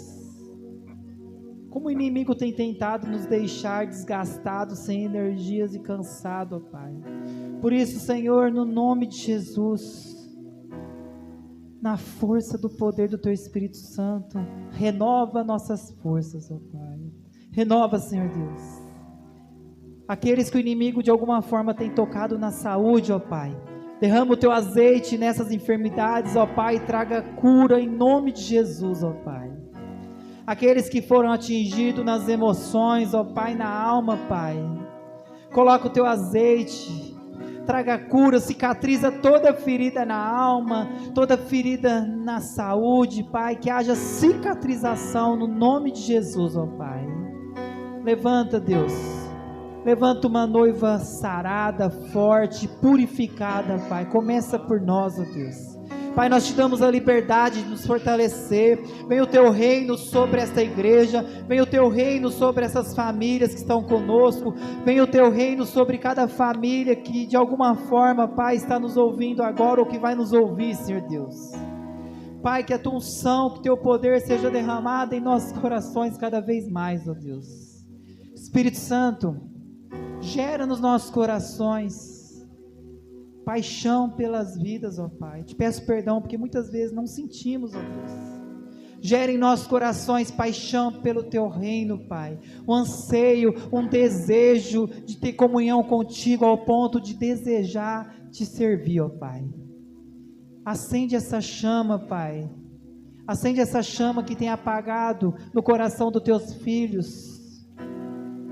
Como o inimigo tem tentado nos deixar desgastados, sem energias e cansados, ó Pai. Por isso, Senhor, no nome de Jesus, na força do poder do Teu Espírito Santo, renova nossas forças, ó Pai. Renova, Senhor Deus. Aqueles que o inimigo de alguma forma tem tocado na saúde, ó Pai. Derrama o Teu azeite nessas enfermidades, ó Pai, e traga cura em nome de Jesus, ó Pai. Aqueles que foram atingidos nas emoções, ó Pai, na alma, Pai. Coloca o Teu azeite, traga cura, cicatriza toda ferida na alma, toda ferida na saúde, Pai, que haja cicatrização no nome de Jesus, ó Pai. Levanta, Deus. Levanta uma noiva sarada, forte, purificada, Pai. Começa por nós, ó Deus. Pai, nós te damos a liberdade de nos fortalecer. Vem o Teu reino sobre esta igreja. Vem o Teu reino sobre essas famílias que estão conosco. Vem o Teu reino sobre cada família que de alguma forma, Pai, está nos ouvindo agora ou que vai nos ouvir, Senhor Deus. Pai, que a Tua unção, que o Teu poder seja derramado em nossos corações cada vez mais, ó Deus. Espírito Santo, gera nos nossos corações paixão pelas vidas, ó Pai. Te peço perdão porque muitas vezes não sentimos, ó Deus. Gera em nossos corações paixão pelo Teu reino, Pai. Um anseio, um desejo de ter comunhão contigo ao ponto de desejar Te servir, ó Pai. Acende essa chama, Pai. Acende essa chama que tem apagado no coração dos Teus filhos,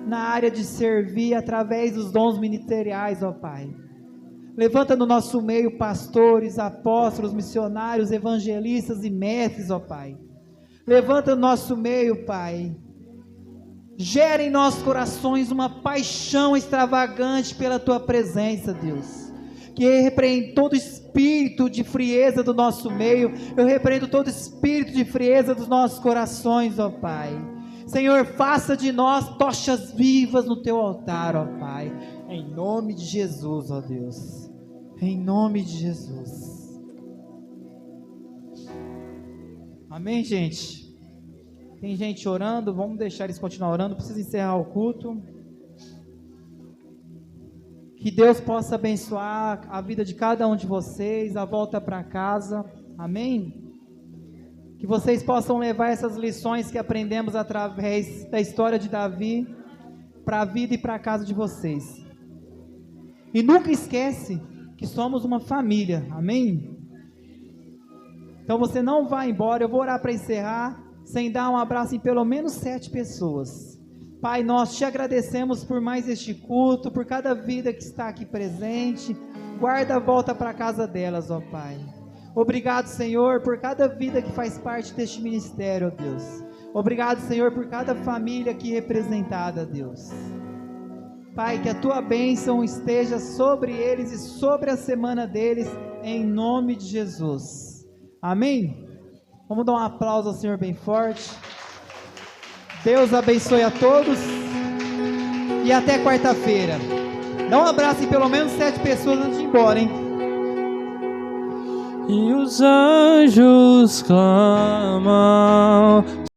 na área de servir através dos dons ministeriais, ó Pai. Levanta no nosso meio pastores, apóstolos, missionários, evangelistas e mestres, ó Pai. Levanta no nosso meio, Pai. Gera em nossos corações uma paixão extravagante pela Tua presença, Deus. Que repreende todo espírito de frieza do nosso meio. Eu repreendo todo espírito de frieza dos nossos corações, ó Pai. Senhor, faça de nós tochas vivas no Teu altar, ó Pai. Em nome de Jesus, ó Deus. Em nome de Jesus. Amém, gente? Tem gente orando, vamos deixar eles continuar orando. Preciso encerrar o culto. Que Deus possa abençoar a vida de cada um de vocês, a volta para casa. Amém? Que vocês possam levar essas lições que aprendemos através da história de Davi para a vida e para a casa de vocês. E nunca esquece que somos uma família, amém? Então você não vai embora, eu vou orar para encerrar, sem dar um abraço em pelo menos 7 pessoas. Pai, nós te agradecemos por mais este culto, por cada vida que está aqui presente. Guarda a volta para a casa delas, ó Pai. Obrigado, Senhor, por cada vida que faz parte deste ministério, ó Deus. Obrigado, Senhor, por cada família aqui representada, Deus. Pai, que a Tua bênção esteja sobre eles e sobre a semana deles, em nome de Jesus. Amém? Vamos dar um aplauso ao Senhor bem forte. Deus abençoe a todos e até quarta-feira. Dá um abraço em pelo menos 7 pessoas antes de ir embora, hein? E os anjos clamam.